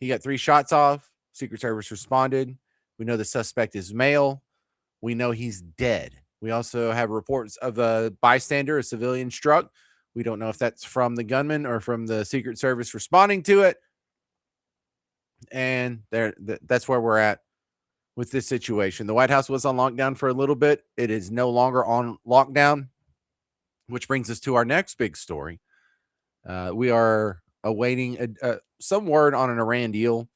He got 3 shots off. Secret Service responded. We know the suspect is male. We know he's dead. We also have reports of a bystander, a civilian struck. We don't know if that's from the gunman or from the Secret Service responding to it. And that's where we're at with this situation. The White House was on lockdown for a little bit. It is no longer on lockdown, which brings us to our next big story. We are awaiting some word on an Iran deal.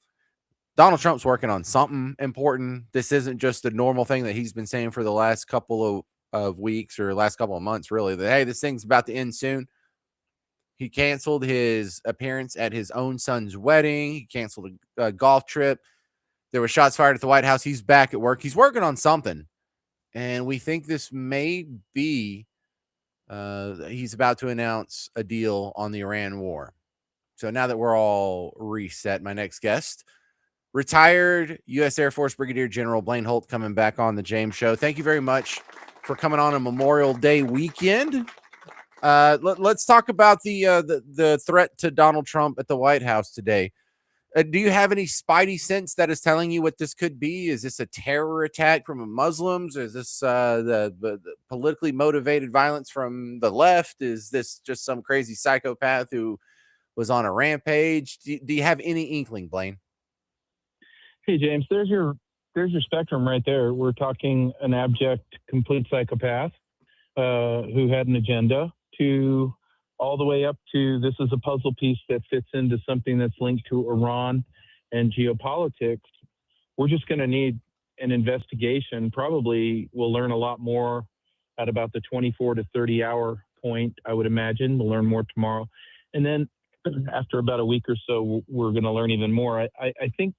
Donald Trump's working on something important. This isn't just a normal thing that he's been saying for the last couple of weeks or last couple of months, really, that, hey, this thing's about to end soon. He canceled his appearance at his own son's wedding. He canceled a golf trip. There were shots fired at the White House. He's back at work. He's working on something. And we think this may be he's about to announce a deal on the Iran war. So now that we're all reset, my next guest, retired U.S. Air Force Brigadier General Blaine Holt, coming back on the James Show. Thank you very much for coming on a Memorial Day weekend. Let's talk about the threat to Donald Trump at the White House today. Do you have any spidey sense that is telling you what this could be? Is this a terror attack from Muslims? Is this the politically motivated violence from the left? Is this just some crazy psychopath who was on a rampage. Do you have any inkling, Blaine? Hey, James, there's your spectrum right there. We're talking an abject, complete psychopath who had an agenda, to all the way up to this is a puzzle piece that fits into something that's linked to Iran and geopolitics. We're just going to need an investigation. Probably we'll learn a lot more at about the 24 to 30 hour point, I would imagine. We'll learn more tomorrow. And then after about a week or so, we're going to learn even more. I think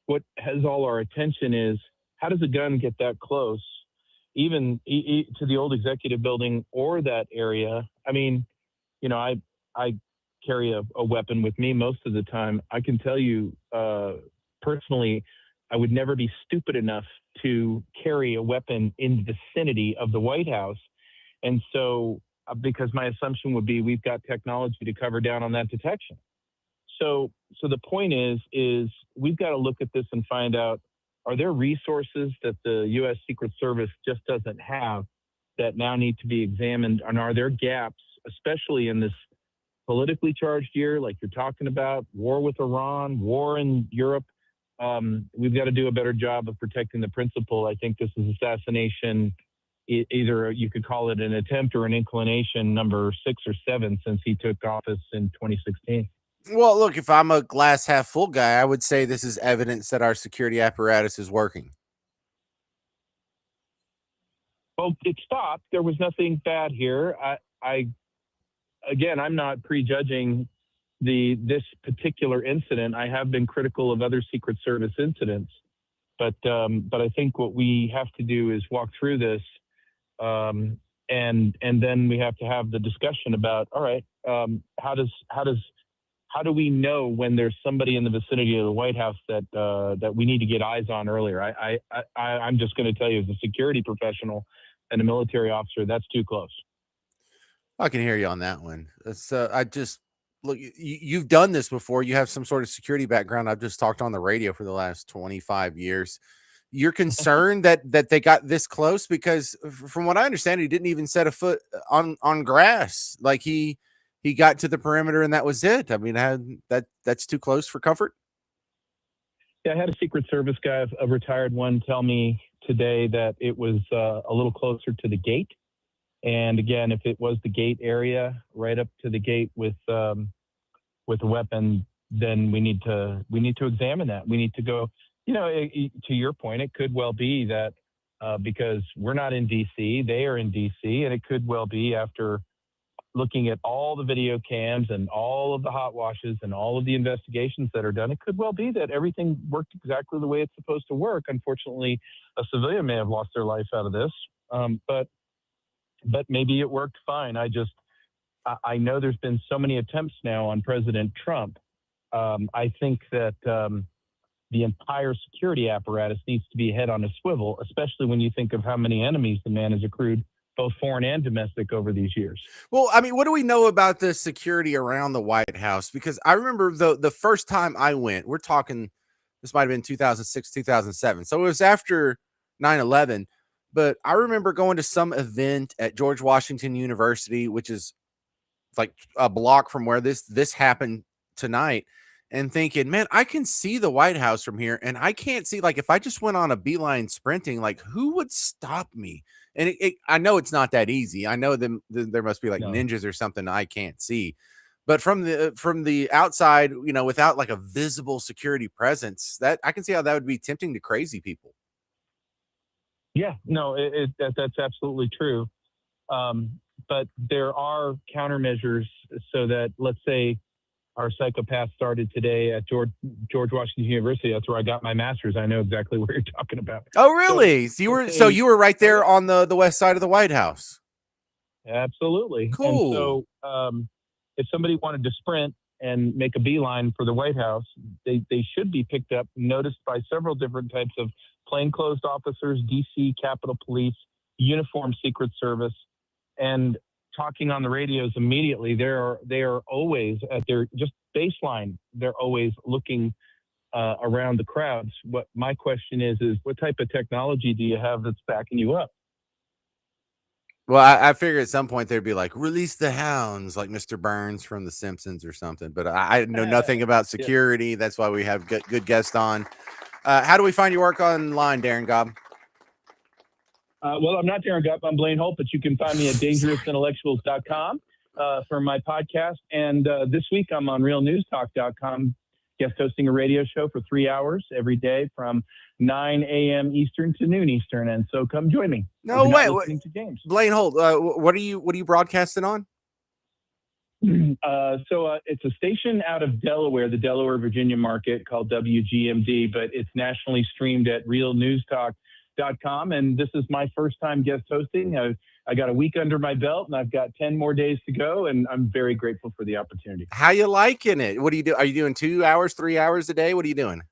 what has all our attention is, how does a gun get that close, even to the old executive building or that area? I mean, you know, I carry a weapon with me most of the time. I can tell you personally, I would never be stupid enough to carry a weapon in the vicinity of the White House. And so, because my assumption would be we've got technology to cover down on that detection. So the point is we've got to look at this and find out, are there resources that the U.S. Secret Service just doesn't have that now need to be examined? And are there gaps, especially in this politically charged year, like you're talking about, war with Iran, war in Europe? We've got to do a better job of protecting the principal. I think this is assassination. Either you could call it an attempt or an inclination number 6 or 7 since he took office in 2016. Well, look, if I'm a glass half full guy, I would say this is evidence that our security apparatus is working. Well, it stopped. There was nothing bad here. Again, I'm not prejudging this particular incident. I have been critical of other Secret Service incidents, but I think what we have to do is walk through this, and then we have to have the discussion about, all right, how do we know when there's somebody in the vicinity of the White House that we need to get eyes on earlier? I'm just going to tell you, as a security professional and a military officer, that's too close. I can hear you on that one. Look, you've done this before. You have some sort of security background. I've just talked on the radio for the last 25 years. You're concerned that they got this close? Because from what I understand, he didn't even set a foot on grass. Like he got to the perimeter and that was it. I mean, that's too close for comfort. Yeah, I had a Secret Service guy, a retired one, tell me today that it was a little closer to the gate. And again, if it was the gate area, right up to the gate with a weapon, then we need to examine that. We need to go. You know, to your point, it could well be that because we're not in D.C., they are in D.C., and it could well be, after looking at all the video cams and all of the hot washes and all of the investigations that are done, it could well be that everything worked exactly the way it's supposed to work. Unfortunately, a civilian may have lost their life out of this, but maybe it worked fine. I know there's been so many attempts now on President Trump. I think that the entire security apparatus needs to be head on a swivel, especially when you think of how many enemies the man has accrued, both foreign and domestic, over these years. Well, I mean, what do we know about the security around the White House? Because I remember the first time I went, we're talking, this might have been 2006, 2007. So it was after 9/11. But I remember going to some event at George Washington University, which is like a block from where this happened tonight, and thinking, man, I can see the White House from here, and I can't see, like, if I just went on a beeline sprinting, like, who would stop me? And I know it's not that easy. I know there must be like ninjas or something I can't see, but from the outside, you know, without like a visible security presence, that I can see how that would be tempting to crazy people. Yeah, no, that's absolutely true. But there are countermeasures so that, let's say, our psychopath started today at George Washington University. That's where I got my master's. I know exactly what you're talking about. Oh, really? So you were right there on the west side of the White House. Absolutely. Cool. And so if somebody wanted to sprint and make a beeline for the White House, they should be picked up, noticed by several different types of plainclothes officers, DC, Capitol Police, uniformed Secret Service, and talking on the radios immediately. They are always at their just baseline. They're always looking around the crowds. What my question is what type of technology do you have that's backing you up? Well, I figure at some point they'd be like, release the hounds, like Mr. Burns from The Simpsons or something. But I know nothing about security. That's why we have good guests on. How do we find your work online, Darren Gobb? Well, I'm not Darren Gupp. I'm Blaine Holt, but you can find me at dangerousintellectuals.com for my podcast. And this week I'm on realnewstalk.com, guest hosting a radio show for 3 hours every day from 9 a.m. Eastern to noon Eastern. And so come join me. No way. To James. Blaine Holt, what are you broadcasting on? So it's a station out of Delaware, the Delaware, Virginia market called WGMD, but it's nationally streamed at realnewstalk.com. And this is my first time guest hosting. I got a week under my belt and I've got 10 more days to go. And I'm very grateful for the opportunity. How you liking it? What do you do? Are you doing 2 hours, 3 hours a day? What are you doing?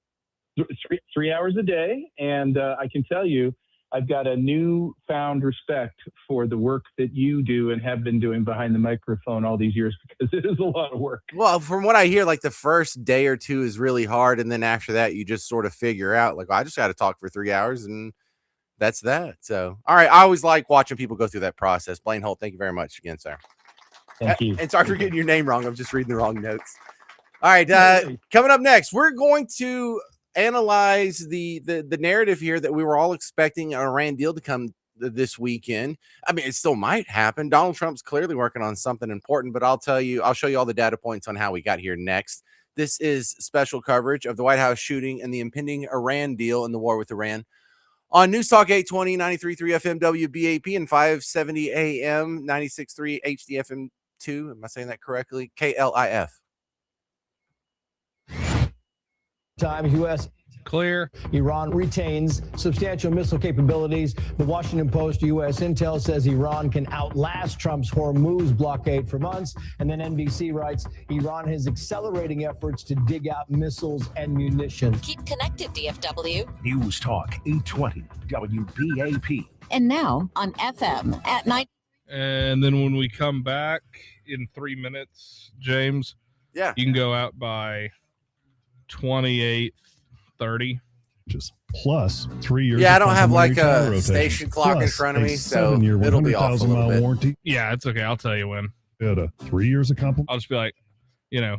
3 hours a day. And I can tell you, I've got a newfound respect for the work that you do and have been doing behind the microphone all these years, because it is a lot of work. Well, from what I hear, like the first day or two is really hard. And then after that, you just sort of figure out like, well, I just got to talk for 3 hours and that's that. So, all right. I always like watching people go through that process. Blaine Holt, thank you very much again, sir. Thank you. And sorry for getting your name wrong. I'm just reading the wrong notes. All right. Coming up next, we're going to analyze the narrative here that we were all expecting an Iran deal to come this weekend. I mean, it still might happen. Donald Trump's clearly working on something important, but I'll show you all the data points on how we got here next. This is special coverage of the White House shooting and the impending Iran deal and the war with Iran on News Talk 820, 93.3 FM WBAP and 570 AM, 96.3 HDFM 2. Am I saying that correctly? KLIF. Times U.S. Clear. Iran retains substantial missile capabilities. The Washington Post, U.S. intel says Iran can outlast Trump's Hormuz blockade for months. And then NBC writes Iran is accelerating efforts to dig out missiles and munitions. Keep connected, DFW. News Talk 820 WBAP. And now on FM at 9. And then when we come back in 3 minutes, James, you can go out by 28:30. Just plus 3 years. Yeah, I don't have like a station clock in front of me, so it'll be off a little bit. Warranty. Yeah, it's okay. I'll tell you when. At 3 years of compliment. I'll just be like,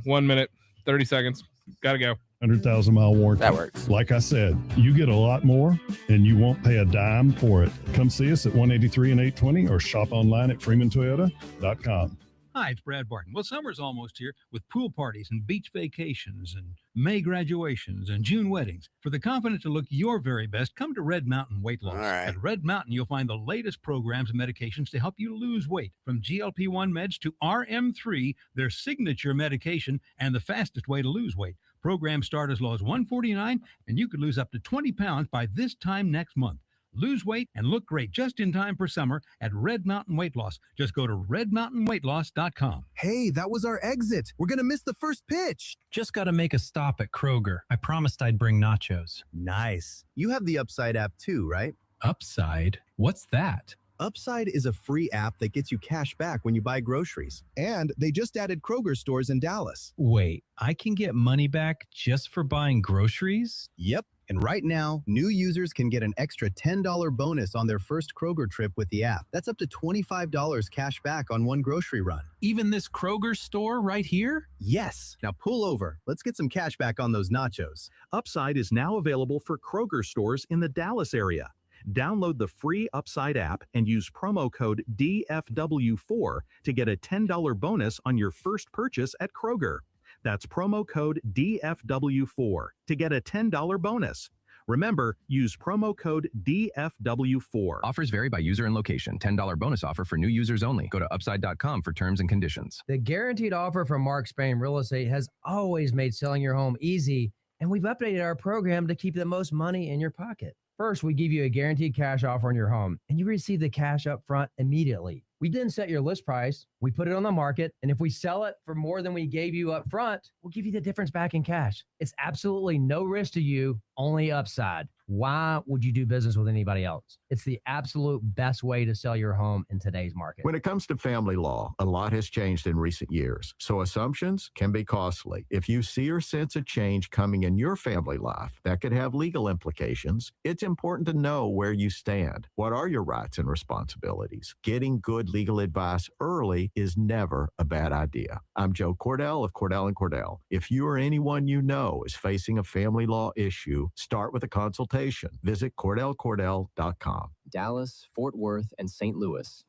1 minute, 30 seconds. Gotta go. 100,000 mile warranty. That works. Like I said, you get a lot more and you won't pay a dime for it. Come see us at 183 and 820 or shop online at freemantoyota.com. Hi, it's Brad Barton. Well, summer's almost here with pool parties and beach vacations and May graduations and June weddings. For the confident to look your very best, come to Red Mountain Weight Loss. Right. At Red Mountain, you'll find the latest programs and medications to help you lose weight. From GLP-1 meds to RM3, their signature medication and the fastest way to lose weight. Programs start as low as $149, and you could lose up to 20 pounds by this time next month. Lose weight and look great just in time for summer at Red Mountain Weight Loss. Just go to redmountainweightloss.com. Hey, that was our exit. We're going to miss the first pitch. Just got to make a stop at Kroger. I promised I'd bring nachos. Nice. You have the Upside app too, right? Upside? What's that? Upside is a free app that gets you cash back when you buy groceries. And they just added Kroger stores in Dallas. Wait, I can get money back just for buying groceries? Yep. And right now, new users can get an extra $10 bonus on their first Kroger trip with the app. That's up to $25 cash back on one grocery run. Even this Kroger store right here? Yes. Now pull over. Let's get some cash back on those nachos. Upside is now available for Kroger stores in the Dallas area. Download the free Upside app and use promo code DFW4 to get a $10 bonus on your first purchase at Kroger. That's promo code DFW4 to get a $10 bonus. Remember, use promo code DFW4. Offers vary by user and location. $10 bonus offer for new users only. Go to upside.com for terms and conditions. The guaranteed offer from Mark Spain Real Estate has always made selling your home easy, and we've updated our program to keep the most money in your pocket. First, we give you a guaranteed cash offer on your home, and you receive the cash up front immediately. We then set your list price, we put it on the market, and if we sell it for more than we gave you up front, we'll give you the difference back in cash. It's absolutely no risk to you, only upside. Why would you do business with anybody else? It's the absolute best way to sell your home in today's market. When it comes to family law, a lot has changed in recent years, so assumptions can be costly. If you see or sense a change coming in your family life that could have legal implications, it's important to know where you stand. What are your rights and responsibilities? Getting good legal advice early is never a bad idea. I'm Joe Cordell of Cordell & Cordell. If you or anyone you know is facing a family law issue, start with a consultation. Visit CordellCordell.com. Dallas, Fort Worth, and St. Louis.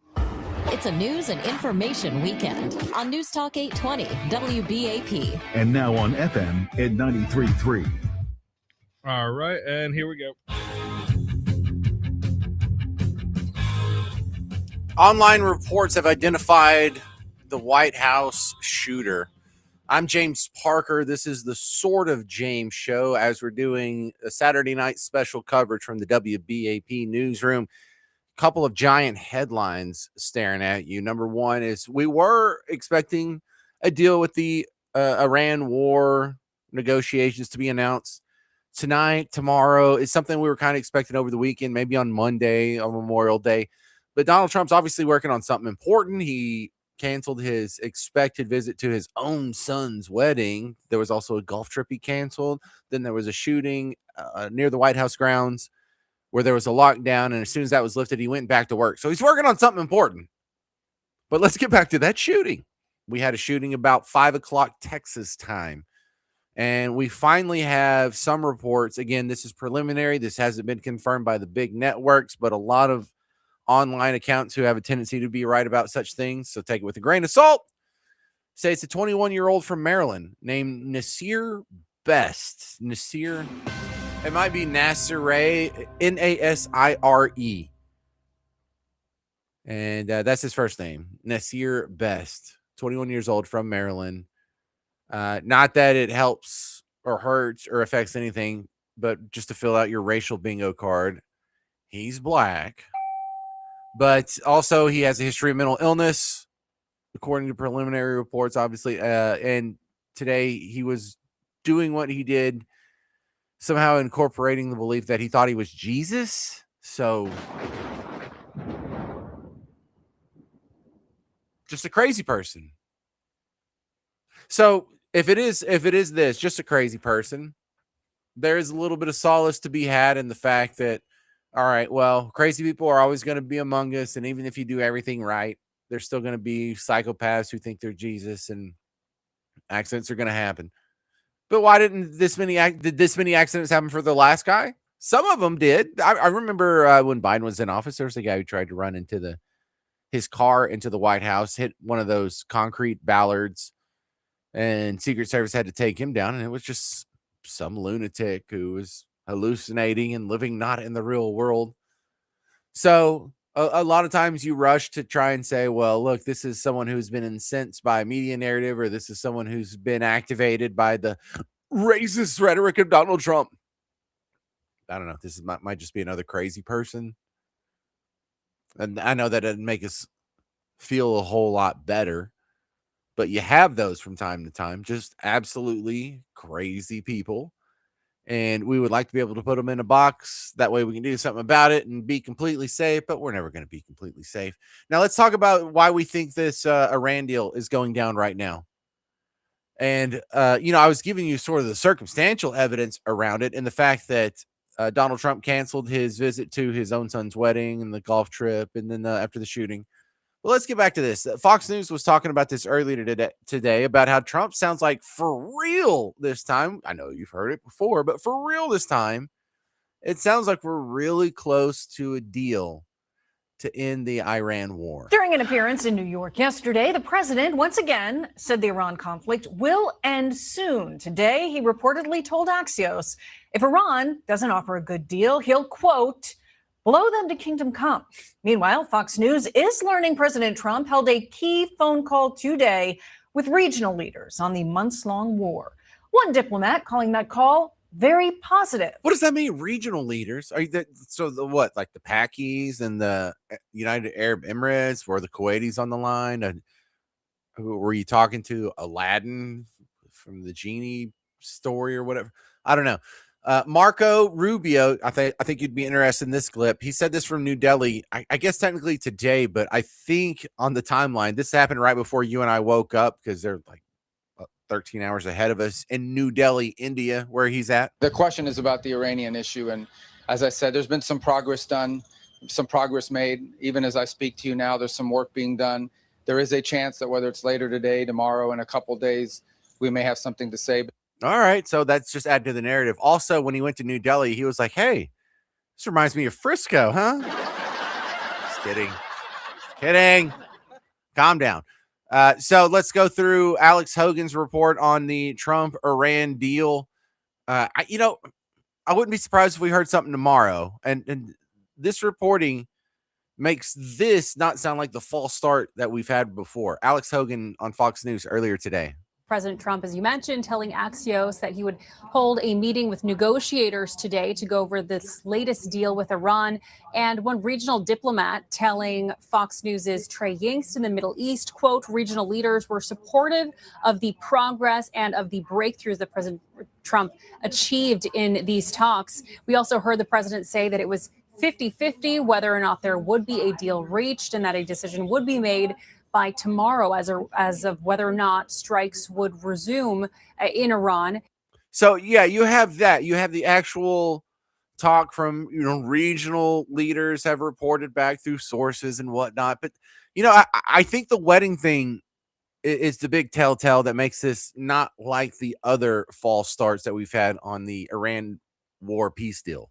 It's a news and information weekend on News Talk 820 WBAP. And now on FM at 93.3. All right, and here we go. Online reports have identified the White House shooter. I'm James Parker. This is the Sort of James Show as we're doing a Saturday night special coverage from the WBAP newsroom. A couple of giant headlines staring at you. Number one is we were expecting a deal with the Iran war negotiations to be announced tonight, tomorrow. It's something we were kind of expecting over the weekend, maybe on Monday, on Memorial Day. But Donald Trump's obviously working on something important. He canceled his expected visit to his own son's wedding. There was also a golf trip he canceled. Then there was a shooting near the White House grounds where there was a lockdown. And as soon as that was lifted, he went back to work. So he's working on something important. But let's get back to that shooting. We had a shooting about 5 o'clock Texas time. And we finally have some reports. Again, this is preliminary. This hasn't been confirmed by the big networks, but a lot of online accounts who have a tendency to be right about such things, so take it with a grain of salt, say it's a 21-year-old from Maryland named Nasir Best. Nasir, it might be Nasire, Nasire. And that's his first name, Nasir Best, 21 years old from Maryland. Not that it helps or hurts or affects anything, but just to fill out your racial bingo card, he's black. But also he has a history of mental illness, according to preliminary reports, obviously. And today he was doing what he did, somehow incorporating the belief that he thought he was Jesus. So just a crazy person. So if it is this, just a crazy person, there is a little bit of solace to be had in the fact that, all right, well, crazy people are always going to be among us. And even if you do everything right, there's still going to be psychopaths who think they're Jesus, and accidents are going to happen. But why did this many accidents happen for the last guy? Some of them did. I remember when Biden was in office, there was a guy who tried to run into his car into the White House, hit one of those concrete ballards, and Secret Service had to take him down. And it was just some lunatic who was hallucinating and living not in the real world. So a lot of times you rush to try and say, well, look, this is someone who's been incensed by media narrative, or this is someone who's been activated by the racist rhetoric of Donald Trump. I don't know. This might just be another crazy person. And I know that doesn't make us feel a whole lot better, but you have those from time to time, just absolutely crazy people. And we would like to be able to put them in a box. That way we can do something about it and be completely safe, but we're never going to be completely safe. Now let's talk about why we think this Iran deal is going down right now. And, I was giving you sort of the circumstantial evidence around it, and the fact that Donald Trump canceled his visit to his own son's wedding and the golf trip, and then after the shooting. Well, let's get back to this. Fox News was talking about this earlier today about how Trump sounds like for real this time. I know you've heard it before, but for real this time, it sounds like we're really close to a deal to end the Iran war. During an appearance in New York yesterday, the president once again said the Iran conflict will end soon. Today, he reportedly told Axios, if Iran doesn't offer a good deal, he'll, quote, blow them to kingdom come. Meanwhile, Fox News is learning President Trump held a key phone call today with regional leaders on the months-long war. One diplomat calling that call very positive. What does that mean, regional leaders? Are you like the Pakis and the United Arab Emirates? Were the Kuwaitis on the line? And were you talking to Aladdin from the genie story or whatever? I don't know. Marco Rubio, I think you'd be interested in this clip. He said this from New Delhi, I guess technically today, but I think on the timeline, this happened right before you and I woke up because they're like 13 hours ahead of us in New Delhi, India, where he's at. The question is about the Iranian issue. And as I said, there's been some progress done, some progress made. Even as I speak to you now, there's some work being done. There is a chance that whether it's later today, tomorrow, in a couple days, we may have something to say. All right. So that's just add to the narrative. Also, when he went to New Delhi, he was like, hey, this reminds me of Frisco, huh? Just kidding. Just kidding. Calm down. So let's go through Alex Hogan's report on the Trump-Iran deal. I wouldn't be surprised if we heard something tomorrow. And this reporting makes this not sound like the false start that we've had before. Alex Hogan on Fox News earlier today. President Trump, as you mentioned, telling Axios that he would hold a meeting with negotiators today to go over this latest deal with Iran. And one regional diplomat telling Fox News' Trey Yingst in the Middle East, quote, regional leaders were supportive of the progress and of the breakthroughs that President Trump achieved in these talks. We also heard the president say that it was 50-50 whether or not there would be a deal reached and that a decision would be made by tomorrow as of whether or not strikes would resume in Iran. So, yeah, you have that. You have the actual talk from, regional leaders have reported back through sources and whatnot. But, I think the wedding thing is the big telltale that makes this not like the other false starts that we've had on the Iran war peace deal.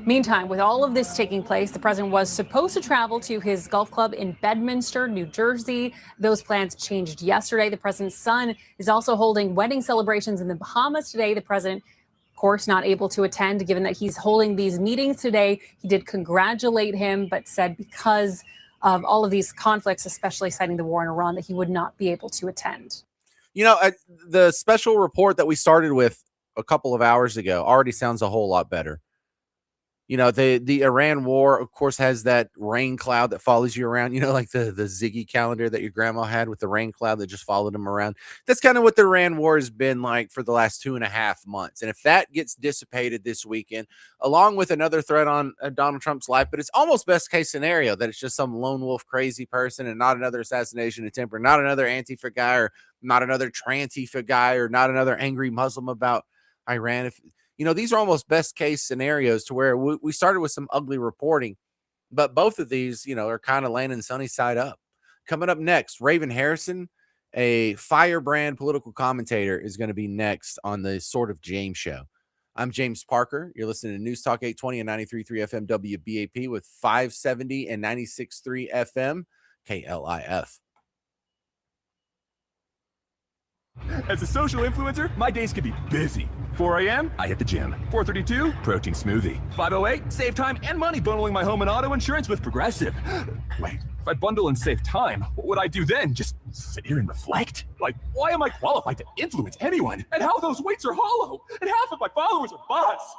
Meantime, with all of this taking place, the president was supposed to travel to his golf club in Bedminster, New Jersey. Those plans changed yesterday. The president's son is also holding wedding celebrations in the Bahamas today. The president, of course, not able to attend, given that he's holding these meetings today. He did congratulate him, but said because of all of these conflicts, especially citing the war in Iran, that he would not be able to attend. The special report that we started with a couple of hours ago already sounds a whole lot better. The Iran war, of course, has that rain cloud that follows you around, like the Ziggy calendar that your grandma had with the rain cloud that just followed him around. That's kind of what the Iran war has been like for the last 2.5 months. And if that gets dissipated this weekend, along with another threat on Donald Trump's life, but it's almost best case scenario that it's just some lone wolf crazy person and not another assassination attempt or not another Antifa guy or not another Trantifa guy or not another angry Muslim about Iran. These are almost best case scenarios to where we started with some ugly reporting, but both of these, are kind of landing sunny side up. Coming up next, Raven Harrison, a firebrand political commentator, is going to be next on the Sort of James show. I'm James Parker. You're listening to News Talk 820 and 93.3 FM WBAP with 570 and 96.3 FM KLIF. As a social influencer, my days can be busy. 4 a.m., I hit the gym. 4:32, protein smoothie. 5:08, save time and money bundling my home and auto insurance with Progressive. Wait, if I bundle and save time, what would I do then? Just sit here and reflect? Like, why am I qualified to influence anyone? And how those weights are hollow? And half of my followers are bots.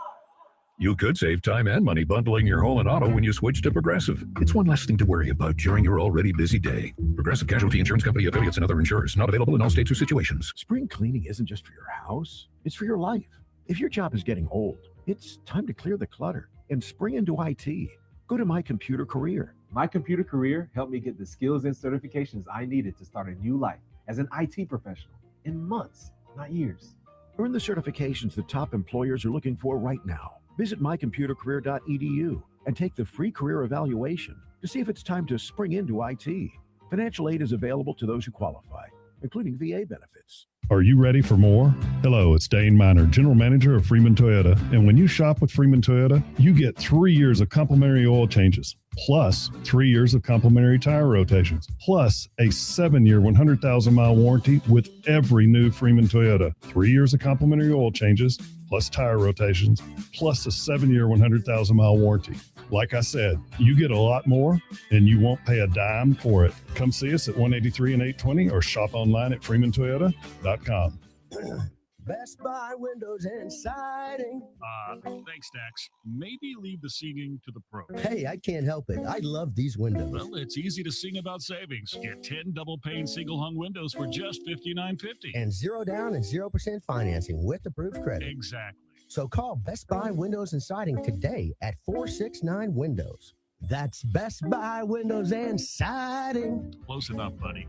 You could save time and money bundling your home and auto when you switch to Progressive. It's one less thing to worry about during your already busy day. Progressive Casualty Insurance Company affiliates and other insurers. Not available in all states or situations. Spring cleaning isn't just for your house. It's for your life. If your job is getting old, it's time to clear the clutter and spring into IT. Go to My Computer Career. My Computer Career helped me get the skills and certifications I needed to start a new life as an IT professional in months, not years. Earn the certifications the top employers are looking for right now. Visit mycomputercareer.edu and take the free career evaluation to see if it's time to spring into IT. Financial aid is available to those who qualify, including VA benefits. Are you ready for more? Hello, it's Dane Miner, General Manager of Freeman Toyota. And when you shop with Freeman Toyota, you get 3 years of complimentary oil changes, plus 3 years of complimentary tire rotations, plus a 7-year, 100,000-mile warranty with every new Freeman Toyota. 3 years of complimentary oil changes, plus tire rotations, plus a 7-year, 100,000-mile warranty. Like I said, you get a lot more, and you won't pay a dime for it. Come see us at 183 and 820 or shop online at freemantoyota.com. Best Buy windows and siding. Thanks, Dax. Maybe leave the singing to the pros. Hey, I can't help it. I love these windows. Well, it's easy to sing about savings. Get 10 double-pane single-hung windows for just $59.50. And 0 down and 0% financing with approved credit. Exactly. So call Best Buy Windows and Siding today at 469 Windows. That's Best Buy Windows and Siding. Close enough, buddy.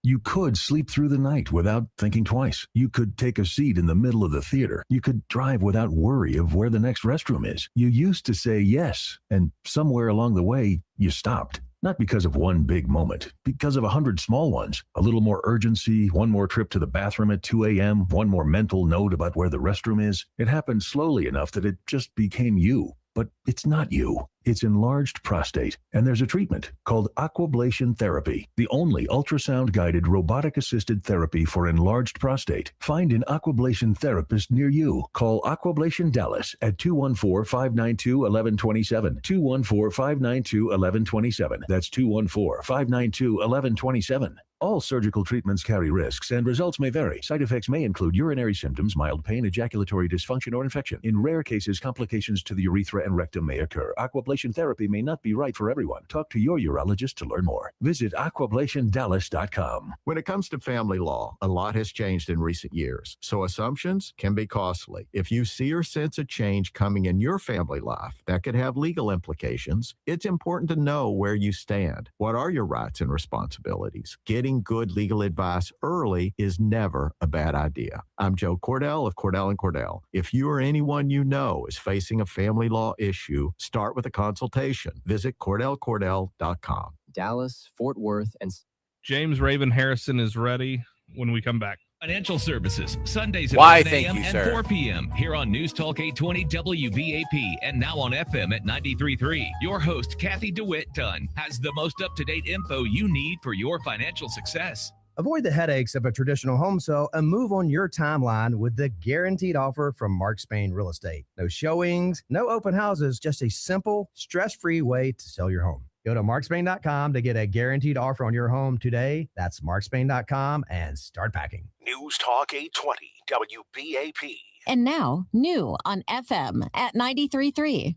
You could sleep through the night without thinking twice. You could take a seat in the middle of the theater. You could drive without worry of where the next restroom is. You used to say yes, and somewhere along the way, you stopped. Not because of one big moment, because of 100 small ones. A little more urgency, one more trip to the bathroom at 2 a.m., one more mental note about where the restroom is. It happened slowly enough that it just became you. But it's not you. It's enlarged prostate, and there's a treatment called aquablation therapy, the only ultrasound-guided robotic-assisted therapy for enlarged prostate. Find an aquablation therapist near you. Call Aquablation Dallas at 214-592-1127, 214-592-1127. That's 214-592-1127. All surgical treatments carry risks, and results may vary. Side effects may include urinary symptoms, mild pain, ejaculatory dysfunction, or infection. In rare cases, complications to the urethra and rectum may occur. Aquablation therapy may not be right for everyone. Talk to your urologist to learn more. Visit aquablationdallas.com. When it comes to family law, a lot has changed in recent years, so assumptions can be costly. If you see or sense a change coming in your family life that could have legal implications, it's important to know where you stand. What are your rights and responsibilities? Getting good legal advice early is never a bad idea. I'm Joe Cordell of Cordell & Cordell. If you or anyone you know is facing a family law issue, start with a consultation. Visit CordellCordell.com. Dallas, Fort Worth, and James Raven Harrison is ready when we come back. Financial Services, Sundays at Why, 11 thank a.m. you, and sir. 4 p.m. here on News Talk 820 WBAP and now on FM at 93.3. Your host, Kathy DeWitt Dunn, has the most up-to-date info you need for your financial success. Avoid the headaches of a traditional home sale and move on your timeline with the guaranteed offer from Mark Spain Real Estate. No showings, no open houses, just a simple, stress-free way to sell your home. Go to markspain.com to get a guaranteed offer on your home today. That's markspain.com and start packing. News Talk 820 WBAP. And now, new on FM at 93.3.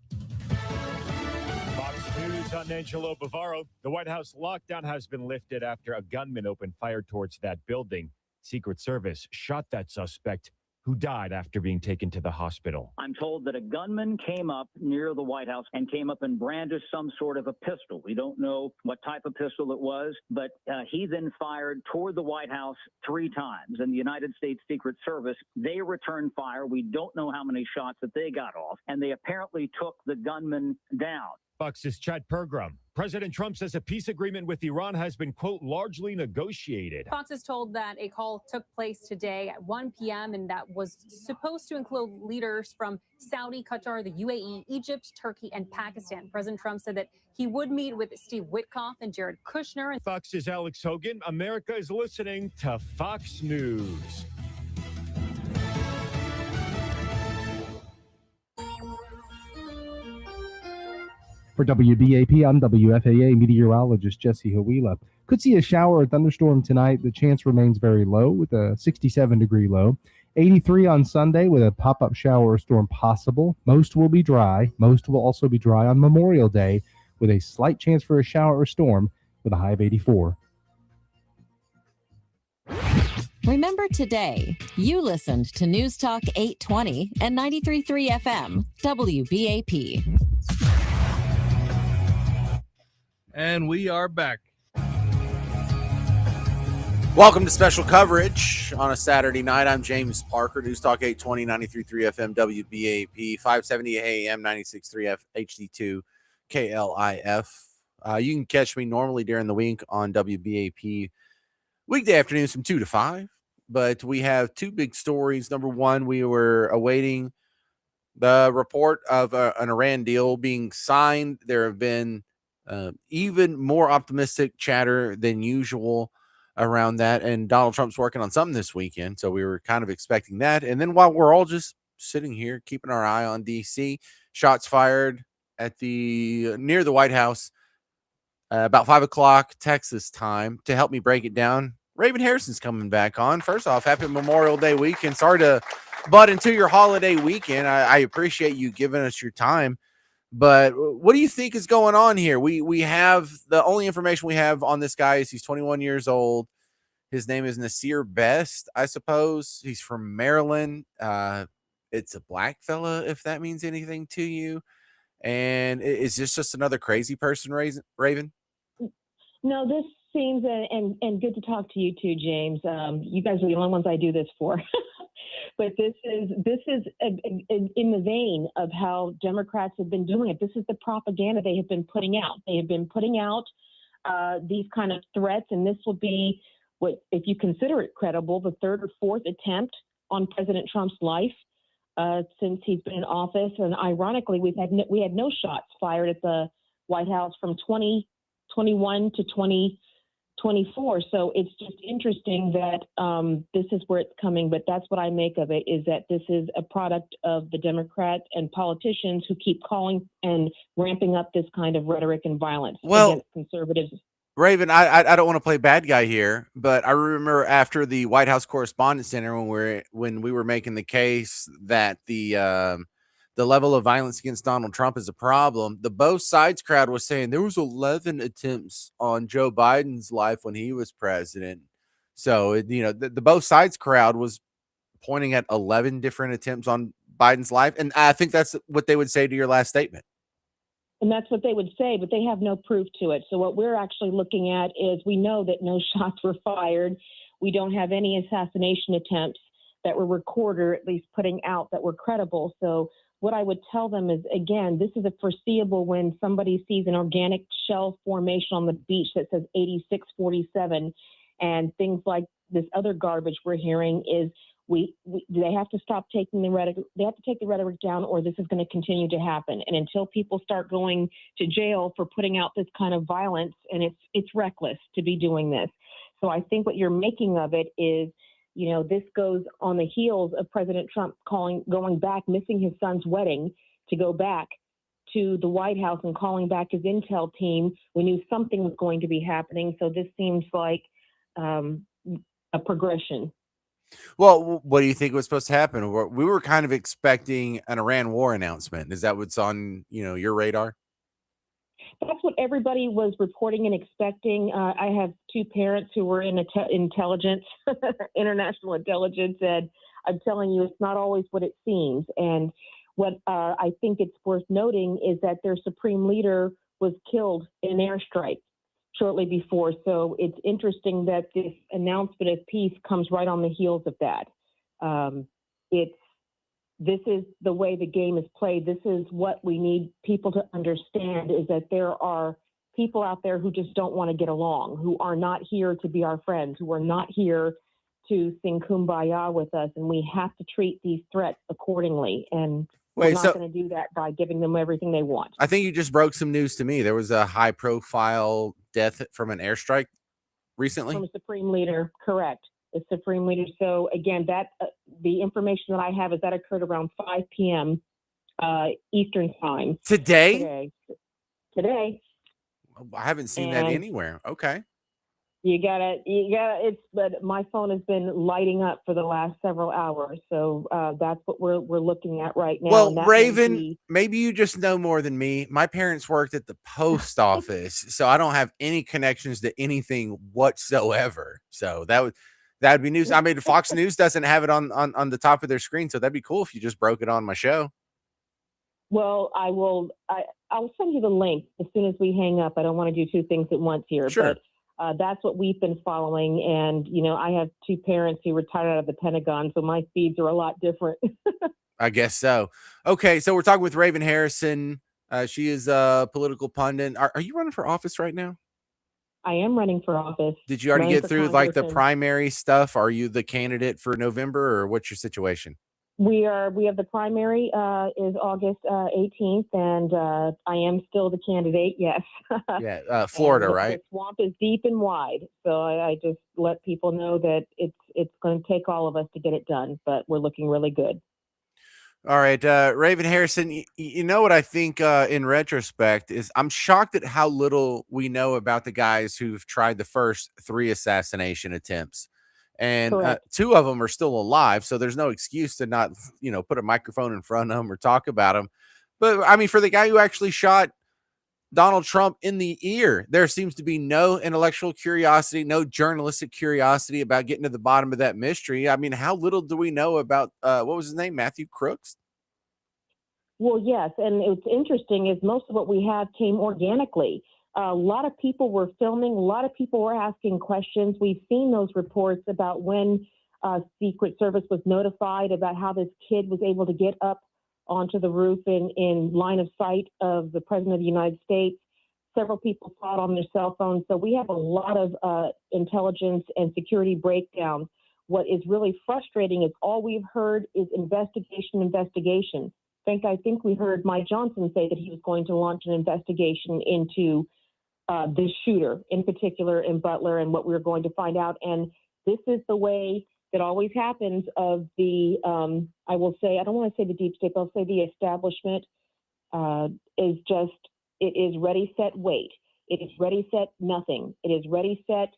Fox News on Angelo Bavaro. The White House lockdown has been lifted after a gunman opened fire towards that building. Secret Service shot that suspect, who died after being taken to the hospital. I'm told that a gunman came up near the White House and came up and brandished some sort of a pistol. We don't know what type of pistol it was, but he then fired toward the White House 3 times. And the United States Secret Service, they returned fire. We don't know how many shots that they got off, and they apparently took the gunman down. Fox's Chad Pergram. President Trump says a peace agreement with Iran has been, quote, largely negotiated. Fox is told that a call took place today at 1 p.m. and that was supposed to include leaders from Saudi, Qatar, the UAE, Egypt, Turkey, and Pakistan. President Trump said that he would meet with Steve Witkoff and Jared Kushner. Fox's Alex Hogan. America is listening to Fox News. For WBAP, I'm WFAA meteorologist Jesse Hawila. Could see a shower or thunderstorm tonight. The chance remains very low with a 67-degree low. 83 on Sunday with a pop-up shower or storm possible. Most will be dry. Most will also be dry on Memorial Day with a slight chance for a shower or storm with a high of 84. Remember today, you listened to News Talk 820 and 93.3 FM, WBAP. And we are back. Welcome to special coverage on a Saturday night. I'm James Parker, News Talk 820, 93.3 FM, WBAP, 570 AM, 96.3 HD2, KLIF. You can catch me normally during the week on WBAP weekday afternoons from 2 to 5. But we have 2 big stories. Number one, we were awaiting the report of an Iran deal being signed. There have been even more optimistic chatter than usual around that. And Donald Trump's working on something this weekend. So we were kind of expecting that. And then while we're all just sitting here, keeping our eye on DC, shots fired at near the White House about 5 o'clock Texas time. To help me break it down, Raven Harrison's coming back on. First off, happy Memorial Day weekend. Sorry to butt into your holiday weekend. I appreciate you giving us your time. But what do you think is going on here? We have the only information we have on this guy is he's 21 years old. His name is Nasir Best, I suppose. He's from Maryland. It's a black fella, if that means anything to you. And is this just another crazy person, Raven? No, this seems and good to talk to you too, James. You guys are the only ones I do this for. But this is in the vein of how Democrats have been doing it. This is the propaganda they have been putting out. They have been putting out these kind of threats, and this will be what, if you consider it credible, the third or fourth attempt on President Trump's life since he's been in office. And ironically, we had no shots fired at the White House from 2021 to 2024. So it's just interesting that this is where it's coming. But that's what I make of it, is that this is a product of the Democrats and politicians who keep calling and ramping up this kind of rhetoric and violence against conservatives. Raven, I don't want to play bad guy here, but I remember after the White House Correspondents' Center when we were making the case that the level of violence against Donald Trump is a problem, the both sides crowd was saying there was 11 attempts on Joe Biden's life when he was president. So the both sides crowd was pointing at 11 different attempts on Biden's life, and I think that's what they would say to your last statement. And that's what they would say, but they have no proof to it. So what we're actually looking at is, we know that no shots were fired. We don't have any assassination attempts that were recorded, or at least putting out, that were credible. So what I would tell them is, again, this is a foreseeable when somebody sees an organic shell formation on the beach that says 8647, and things like this other garbage we're hearing is they have to stop taking the rhetoric. They have to take the rhetoric down, or this is going to continue to happen. And until people start going to jail for putting out this kind of violence, and it's reckless to be doing this. So I think what you're making of it is, this goes on the heels of President Trump going back, missing his son's wedding, to go back to the White House and calling back his intel team. We knew something was going to be happening. So this seems like a progression. Well, what do you think was supposed to happen? We were kind of expecting an Iran war announcement. Is that what's on, your radar? That's what everybody was reporting and expecting. I have two parents who were in intelligence, international intelligence, and I'm telling you, it's not always what it seems. And what I think it's worth noting is that their supreme leader was killed in an airstrike shortly before. So it's interesting that this announcement of peace comes right on the heels of that. This is the way the game is played. This is what we need people to understand, is that there are people out there who just don't want to get along, who are not here to be our friends, who are not here to sing kumbaya with us. And we have to treat these threats accordingly. And we're not going to do that by giving them everything they want. I think you just broke some news to me. There was a high profile death from an airstrike recently. From a supreme leader, correct. The supreme leader. So again, that the information that I have is that occurred around 5 p.m. Eastern time. Today. I haven't seen that anywhere. Okay. You gotta, but my phone has been lighting up for the last several hours. So that's what we're looking at right now. Well, Raven, maybe you just know more than me. My parents worked at the post office, so I don't have any connections to anything whatsoever. So that'd be news. I mean, Fox News doesn't have it on the top of their screen, so that'd be cool if you just broke it on my show. Well, I'll send you the link as soon as we hang up. I don't want to do two things at once here. Sure. But that's what we've been following. And, I have two parents who retired out of the Pentagon, so my feeds are a lot different. I guess so. Okay, so we're talking with Raven Harrison. She is a political pundit. Are you running for office right now? I am running for office. Did you already get through like the primary stuff? Are you the candidate for November, or what's your situation? We have the primary is August 18th, and I am still the candidate. Yes. Yeah, Florida, right? The swamp is deep and wide, so I just let people know that it's going to take all of us to get it done, but we're looking really good. All right, Raven Harrison, you know what I think in retrospect is I'm shocked at how little we know about the guys who've tried the first 3 assassination attempts. And 2 of them are still alive, so there's no excuse to not, put a microphone in front of them or talk about them. But I mean, for the guy who actually shot Donald Trump in the ear. There seems to be no intellectual curiosity, no journalistic curiosity about getting to the bottom of that mystery. I mean, how little do we know about, what was his name? Matthew Crooks? Well, yes. And what's interesting is most of what we have came organically. A lot of people were filming. A lot of people were asking questions. We've seen those reports about when Secret Service was notified about how this kid was able to get up onto the roof in line of sight of the President of the United States. Several people saw it on their cell phones. So we have a lot of intelligence and security breakdown. What is really frustrating is all we've heard is investigation. I think we heard Mike Johnson say that he was going to launch an investigation into this shooter in particular in Butler and what we were going to find out. And this is the way that always happens of the, I will say, I don't want to say the deep state, but I'll say the establishment is just, it is ready, set, wait. It is ready, set, nothing. It is ready, set,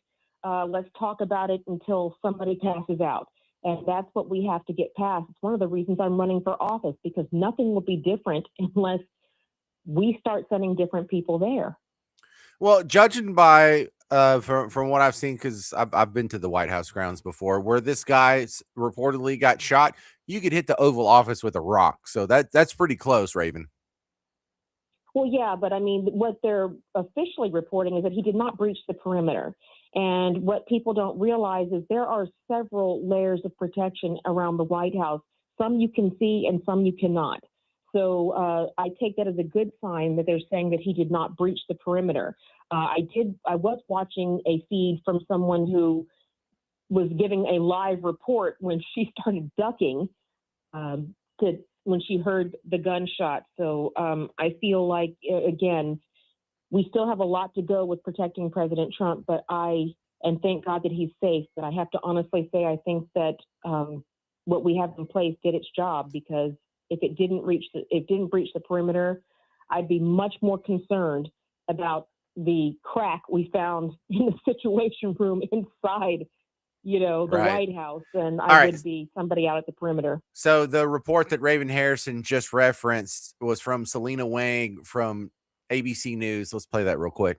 let's talk about it until somebody passes out. And that's what we have to get past. It's one of the reasons I'm running for office, because nothing will be different unless we start sending different people there. Well, judging by from what I've seen, because I've been to the White House grounds before, where this guy reportedly got shot, you could hit the Oval Office with a rock. So that's pretty close, Raven. Well, yeah, but I mean, what they're officially reporting is that he did not breach the perimeter. And what people don't realize is there are several layers of protection around the White House. Some you can see and some you cannot. So I take that as a good sign that they're saying that he did not breach the perimeter. I was watching a feed from someone who was giving a live report when she started ducking when she heard the gunshot. So I feel like, again, we still have a lot to go with protecting President Trump, but and thank God that he's safe. But I have to honestly say, I think that what we have in place did its job, because if it didn't breach the perimeter, I'd be much more concerned about the crack we found in the Situation Room inside, the White House, and I would be somebody out at the perimeter. So the report that Raven Harrison just referenced was from Selena Wang from ABC News. Let's play that real quick.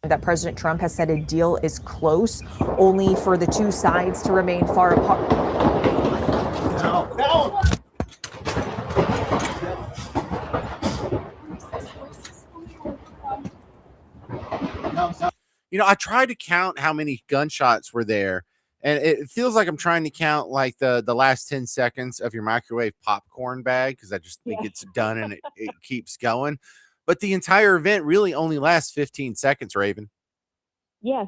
That President Trump has said a deal is close, only for the two sides to remain far apart. No. I tried to count how many gunshots were there, and it feels like I'm trying to count like the last 10 seconds of your microwave popcorn bag, because I just think it's done and it keeps going. But the entire event really only lasts 15 seconds, Raven. Yes.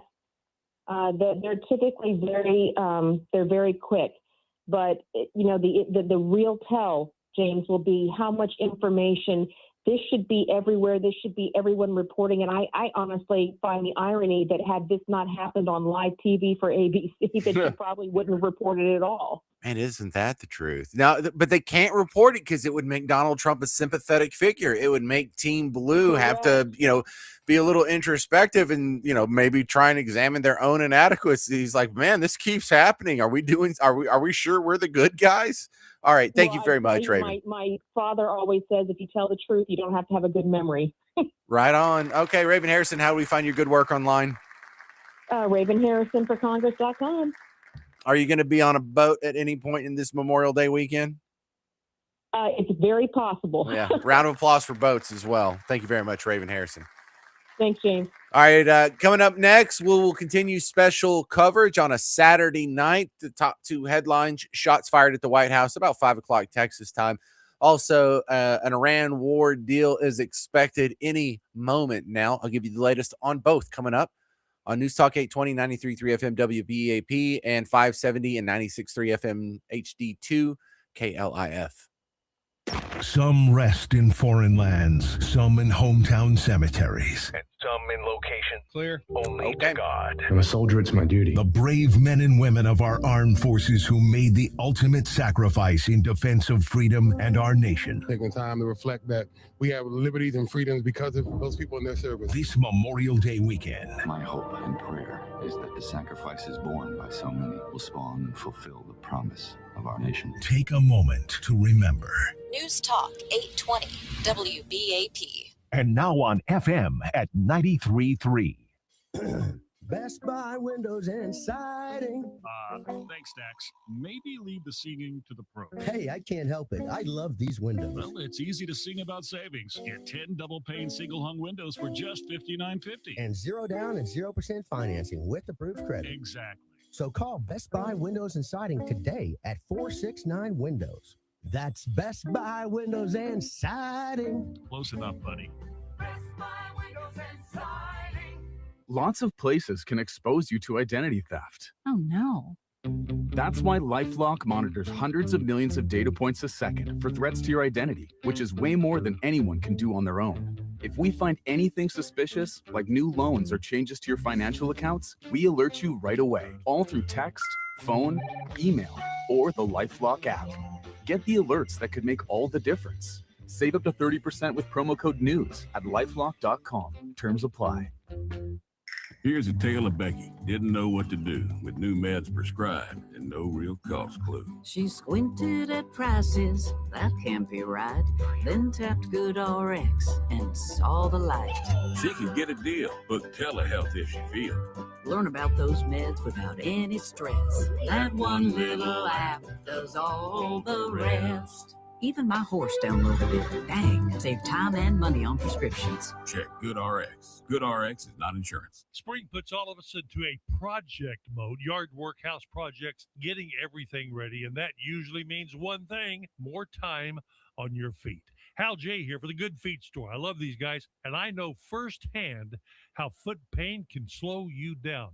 They're typically they're very quick. But, the real tell, James, will be how much information. This should be everywhere. This should be everyone reporting. And I honestly find the irony that had this not happened on live TV for ABC, that you probably wouldn't have reported it at all. Man, isn't that the truth? Now, but they can't report it because it would make Donald Trump a sympathetic figure. It would make Team Blue have to, be a little introspective and, maybe try and examine their own inadequacies. Like, man, this keeps happening. Are we sure we're the good guys? All right. Thank you very much, Raven. My father always says, if you tell the truth, you don't have to have a good memory. Right on. Okay, Raven Harrison, how do we find your good work online? RavenHarrisonForCongress.com. Are you going to be on a boat at any point in this Memorial Day weekend? It's very possible. Yeah. Round of applause for boats as well. Thank you very much, Raven Harrison. Thanks, James. All right. Coming up next, we'll continue special coverage on a Saturday night. The top two headlines: shots fired at the White House about 5:00 Texas time. Also, an Iran war deal is expected any moment now. I'll give you the latest on both coming up on News Talk 820, 93.3 FM WBAP, and 570 and 96.3 FM HD2 KLIF. Some rest in foreign lands, some in hometown cemeteries, And some in location clear only to God. I'm a soldier, it's my duty. The brave men and women of our armed forces who made the ultimate sacrifice in defense of freedom and our nation. Taking time to reflect that we have liberties and freedoms because of those people in their service. This Memorial Day weekend. My hope and prayer is that the sacrifices borne by so many will spawn and fulfill the promise of our nation. Take a moment to remember. News Talk 820 WBAP. and now on FM at 93.3. Best Buy Windows and Siding. Thanks, Dax. Maybe leave the singing to the pros. Hey, I can't help it. I love these windows. Well, it's easy to sing about savings. Get 10 double pane single hung windows for just $59.50. And 0 down and 0% financing with approved credit. Exactly. So call Best Buy Windows and Siding today at 469 Windows. That's Best Buy Windows and Siding. Close enough, buddy. Best Buy Windows and Siding. Lots of places can expose you to identity theft. Oh, no. That's why LifeLock monitors hundreds of millions of data points a second for threats to your identity, which is way more than anyone can do on their own. If we find anything suspicious, like new loans or changes to your financial accounts, we alert you right away, all through text, phone, email, or the LifeLock app. Get the alerts that could make all the difference. Save up to 30% with promo code NEWS at lifelock.com. Terms apply. Here's a tale of Becky. Didn't know what to do with new meds prescribed and no real cost clue. She squinted at prices, that can't be right. Then tapped GoodRx and saw the light. She can get a deal. Book telehealth if she feels. Learn about those meds without any stress. That one little app does all the rest. Even my horse downloaded it. Dang, save time and money on prescriptions. Check GoodRx. GoodRx is not insurance. Spring puts all of us into a project mode, yard work, house projects, getting everything ready. And that usually means one thing: more time on your feet. Hal J here for the Good Feet store. I love these guys, and I know firsthand how foot pain can slow you down.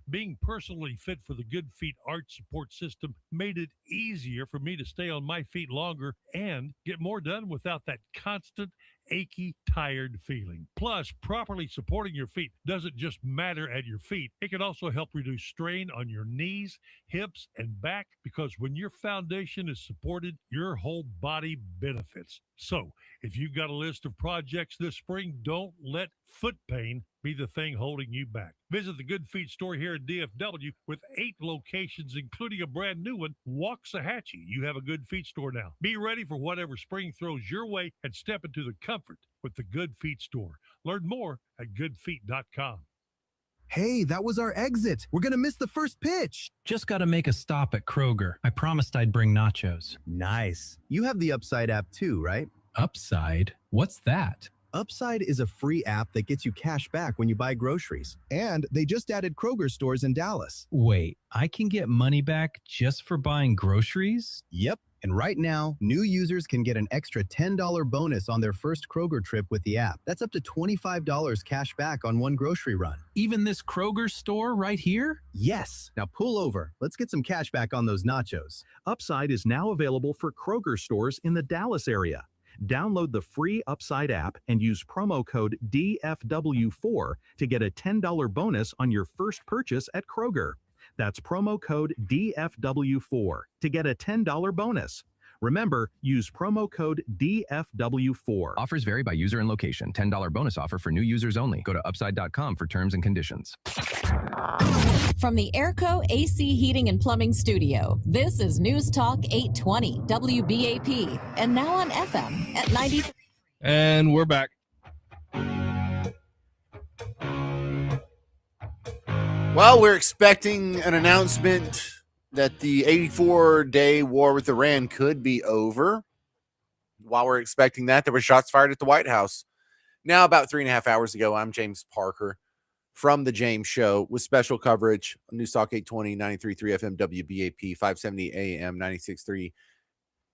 Being personally fit for the Good Feet arch support system made it easier for me to stay on my feet longer and get more done without that constant achy, tired feeling. Plus, properly supporting your feet doesn't just matter at your feet. It can also help reduce strain on your knees, hips, and back, because when your foundation is supported, your whole body benefits. So, if you've got a list of projects this spring, don't let foot pain be the thing holding you back. Visit the Good Feet store here in DFW with 8 locations, including a brand new one, Waxahachie. You have a Good Feet store now. Be ready for whatever spring throws your way and step into the comfort with the Good Feet store. Learn more at goodfeet.com. Hey, that was our exit. We're going to miss the first pitch. Just got to make a stop at Kroger. I promised I'd bring nachos. Nice. You have the Upside app too, right? Upside? What's that? Upside is a free app that gets you cash back when you buy groceries. And they just added Kroger stores in Dallas. Wait, I can get money back just for buying groceries? Yep. And right now, new users can get an extra $10 bonus on their first Kroger trip with the app. That's up to $25 cash back on one grocery run. Even this Kroger store right here? Yes. Now pull over. Let's get some cash back on those nachos. Upside is now available for Kroger stores in the Dallas area. Download the free Upside app and use promo code DFW4 to get a $10 bonus on your first purchase at Kroger. That's promo code DFW4 to get a $10 bonus. Remember, use promo code DFW4. Offers vary by user and location. $10 bonus offer for new users only. Go to upside.com for terms and conditions. From the Airco AC Heating and Plumbing Studio, this is News Talk 820 WBAP, and now on FM at 90. And we're back. Well, we're expecting an announcement that the 84-day war with Iran could be over. While we're expecting that, there were shots fired at the White House. Now, about 3.5 hours ago, I'm James Parker from The James Show with special coverage on News Talk 820, 93.3 FM, WBAP, 570 AM, 96.3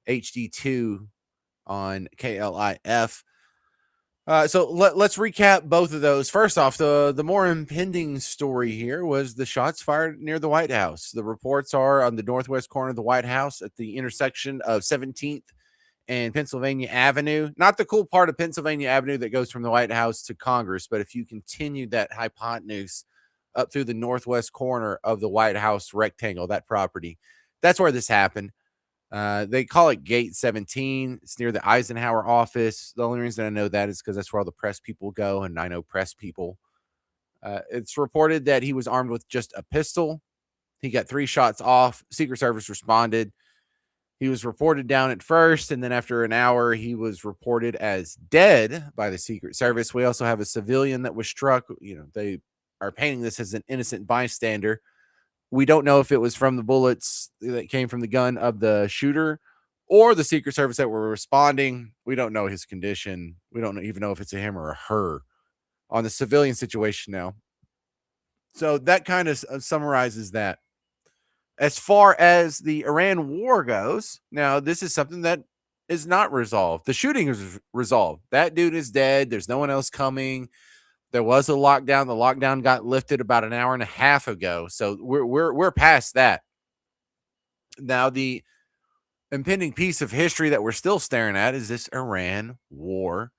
HD2 on KLIF. So let's recap both of those. First off, the more impending story here was the shots fired near the White House. The reports are on the northwest corner of the White House at the intersection of 17th and Pennsylvania Avenue. Not the cool part of Pennsylvania Avenue that goes from the White House to Congress, but if you continue that hypotenuse up through the northwest corner of the White House rectangle, that property, that's where this happened. They call it Gate 17. It's near the Eisenhower office. The only reason I know that is because that's where all the press people go, and I know press people. It's reported that he was armed with just a pistol. He got 3 shots off. Secret Service responded. He was reported down at first, and then after an hour, he was reported as dead by the Secret Service. We also have a civilian that was struck. They are painting this as an innocent bystander. We don't know if it was from the bullets that came from the gun of the shooter or the Secret Service that were responding. We don't know his condition. We don't even know if it's a him or a her on the civilian situation now. So that kind of summarizes that. As far as the Iran war goes, now this is something that is not resolved. The shooting is resolved. That dude is dead. There's no one else coming. There was a lockdown. The lockdown got lifted about an hour and a half ago. So we're past that. Now the impending piece of history that we're still staring at is this Iran war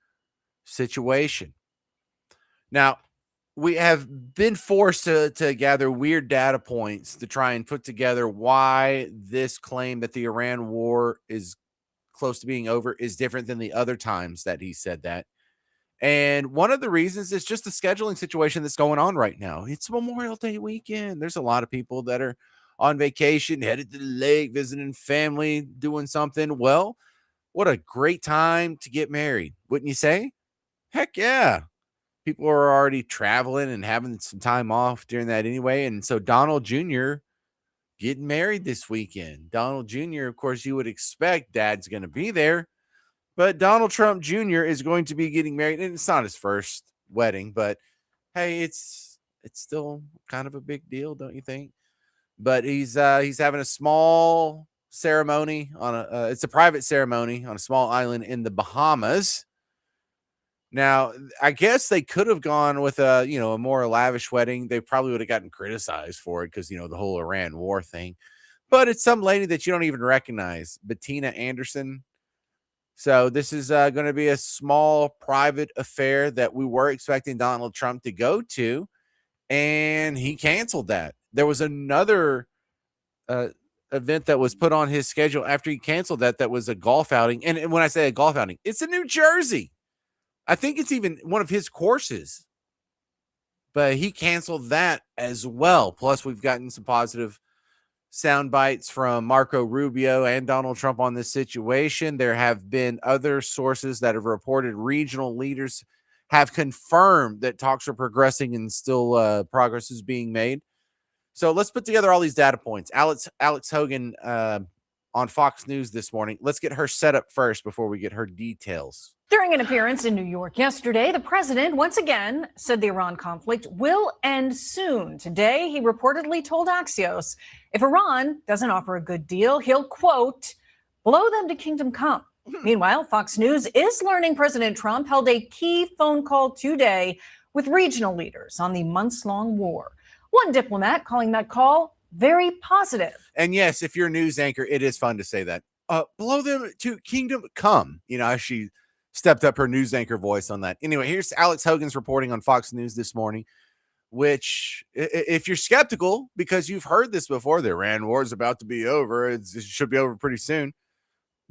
situation. Now, we have been forced to gather weird data points to try and put together why this claim that the Iran war is close to being over is different than the other times that he said that. And one of the reasons is just the scheduling situation that's going on right now. It's Memorial Day weekend. There's a lot of people that are on vacation, headed to the lake, visiting family, doing something. Well, what a great time to get married, wouldn't you say? Heck yeah. People are already traveling and having some time off during that anyway. And so Donald Jr. getting married this weekend. Donald Jr., of course, you would expect dad's going to be there. But Donald Trump Jr. is going to be getting married. And it's not his first wedding, but hey, it's still kind of a big deal, don't you think? But he's having a small ceremony it's a private ceremony on a small island in the Bahamas. Now, I guess they could have gone with a more lavish wedding. They probably would have gotten criticized for it because, the whole Iran war thing. But it's some lady that you don't even recognize, Bettina Anderson. So this is going to be a small private affair that we were expecting Donald Trump to go to, and he canceled that. There was another event that was put on his schedule after he canceled that was a golf outing. And when I say a golf outing, it's in New Jersey. I think it's even one of his courses, but he canceled that as well. Plus, we've gotten some positive sound bites from Marco Rubio and Donald Trump on this situation. There have been other sources that have reported regional leaders have confirmed that talks are progressing and still progress is being made. So let's put together all these data points. Alex Hogan on Fox News this morning. Let's get her set up first before we get her details. During an appearance in New York yesterday, the president once again said the Iran conflict will end soon. Today, he reportedly told Axios, if Iran doesn't offer a good deal, he'll, quote, blow them to kingdom come. Meanwhile, Fox News is learning President Trump held a key phone call today with regional leaders on the months-long war. One diplomat calling that call very positive. And yes, if you're a news anchor, it is fun to say that. Blow them to kingdom come. She stepped up her news anchor voice on that. Anyway, here's Alex Hogan's reporting on Fox News this morning, which if you're skeptical because you've heard this before, the Iran war is about to be over. It should be over pretty soon.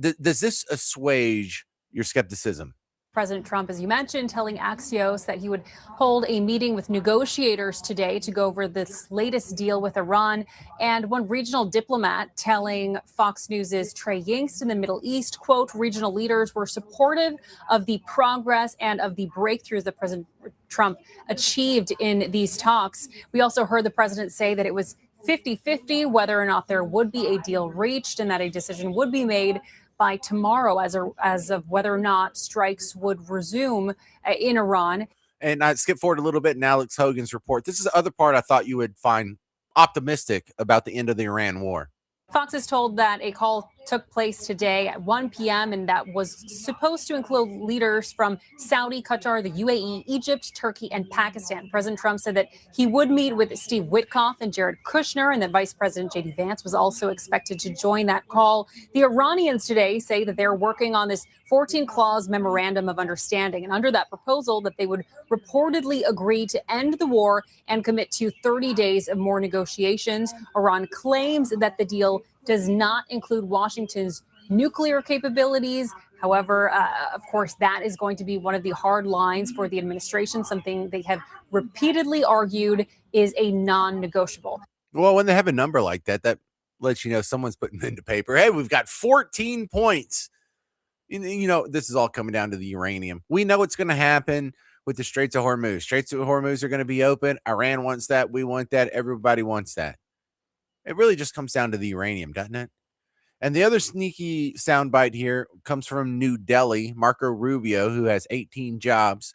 Does this assuage your skepticism? President Trump, as you mentioned, telling Axios that he would hold a meeting with negotiators today to go over this latest deal with Iran. And one regional diplomat telling Fox News' Trey Yingst in the Middle East, quote, regional leaders were supportive of the progress and of the breakthroughs that President Trump achieved in these talks. We also heard the president say that it was 50-50 whether or not there would be a deal reached and that a decision would be made by tomorrow as of whether or not strikes would resume in Iran. And I skip forward a little bit in Alex Hogan's report. This is the other part I thought you would find optimistic about the end of the Iran war. Fox is told that a call took place today at 1 p.m. and that was supposed to include leaders from Saudi, Qatar, the UAE, Egypt, Turkey, and Pakistan. President Trump said that he would meet with Steve Witkoff and Jared Kushner, and that Vice President J.D. Vance was also expected to join that call. The Iranians today say that they're working on this 14-clause memorandum of understanding, and under that proposal that they would reportedly agree to end the war and commit to 30 days of more negotiations. Iran claims that the deal does not include Washington's nuclear capabilities. However, of course, that is going to be one of the hard lines for the administration, something they have repeatedly argued is a non-negotiable. Well, when they have a number like that lets you know someone's putting pen to paper. Hey, we've got 14 points. This is all coming down to the uranium. We know what's going to happen with the Straits of Hormuz. Straits of Hormuz are going to be open. Iran wants that. We want that. Everybody wants that. It really just comes down to the uranium, doesn't it? And the other sneaky soundbite here comes from New Delhi. Marco Rubio, who has 18 jobs,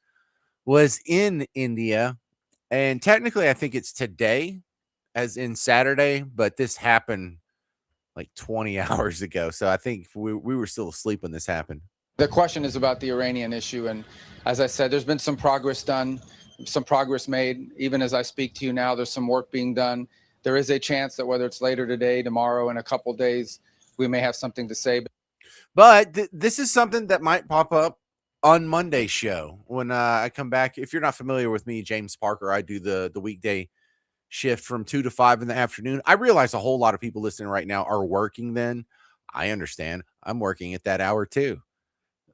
was in India. And technically, I think it's today, as in Saturday, but this happened like 20 hours ago. So I think we were still asleep when this happened. The question is about the Iranian issue. And as I said, there's been some progress done, some progress made. Even as I speak to you now, there's some work being done. There is a chance that whether it's later today, tomorrow, in a couple days, we may have something to say. But this is something that might pop up on Monday's show when I come back. If you're not familiar with me, James Parker, I do the weekday shift from 2 to 5 in the afternoon. I realize a whole lot of people listening right now are working then. I understand. I'm working at that hour too.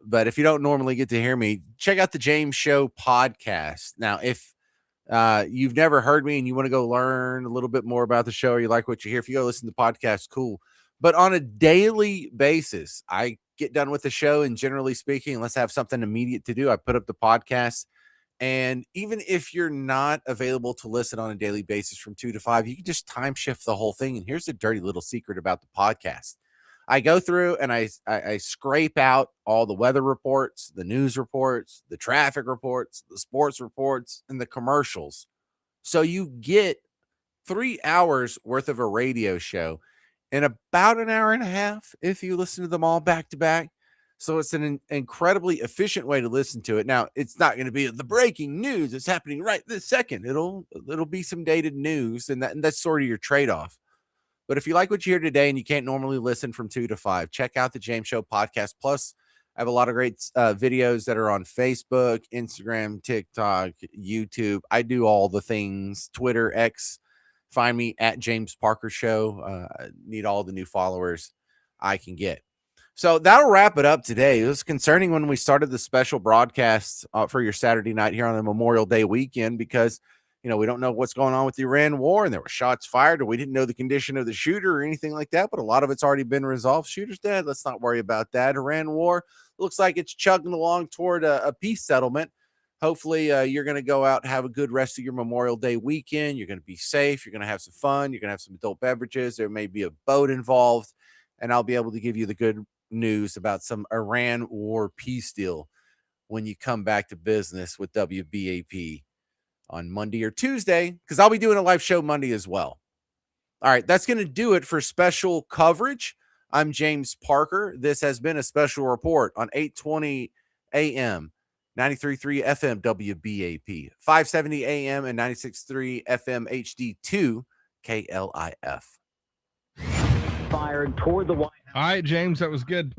But if you don't normally get to hear me, check out the James Show podcast. Now, if you've never heard me and you want to go learn a little bit more about the show, or you like what you hear, if you go listen to the podcast, cool. But on a daily basis, I get done with the show, and generally speaking, let's have something immediate to do, I put up the podcast. And even if you're not available to listen on a daily basis from 2 to 5, you can just time shift the whole thing. And here's the dirty little secret about the podcast. I go through and I scrape out all the weather reports, the news reports, the traffic reports, the sports reports, and the commercials. So you get 3 hours worth of a radio show in about an hour and a half if you listen to them all back to back. So it's an incredibly efficient way to listen to it. Now, it's not going to be the breaking news that's happening right this second. It'll be some dated news, and that's sort of your trade-off. But if you like what you hear today and you can't normally listen from 2 to 5, check out the James Show podcast. Plus, I have a lot of great videos that are on Facebook, Instagram, TikTok, YouTube. I do all the things, Twitter, X. Find me at James Parker Show. Need all the new followers I can get. So that'll wrap it up today. It was concerning when we started the special broadcast for your Saturday night here on the Memorial Day weekend because, we don't know what's going on with the Iran war, and there were shots fired, or we didn't know the condition of the shooter or anything like that, but a lot of it's already been resolved. Shooter's dead. Let's not worry about that. Iran war looks like it's chugging along toward a peace settlement. Hopefully you're going to go out and have a good rest of your Memorial Day weekend. You're going to be safe. You're going to have some fun. You're going to have some adult beverages. There may be a boat involved, and I'll be able to give you the good news about some Iran war peace deal when you come back to business with WBAP on Monday or Tuesday, because I'll be doing a live show Monday as well. All right, that's going to do it for special coverage. I'm James Parker. This has been a special report on 820 AM, 93.3 FM WBAP, 570 AM and 96.3 FM HD2 KLIF. Fired toward the White House. All right, James, that was good.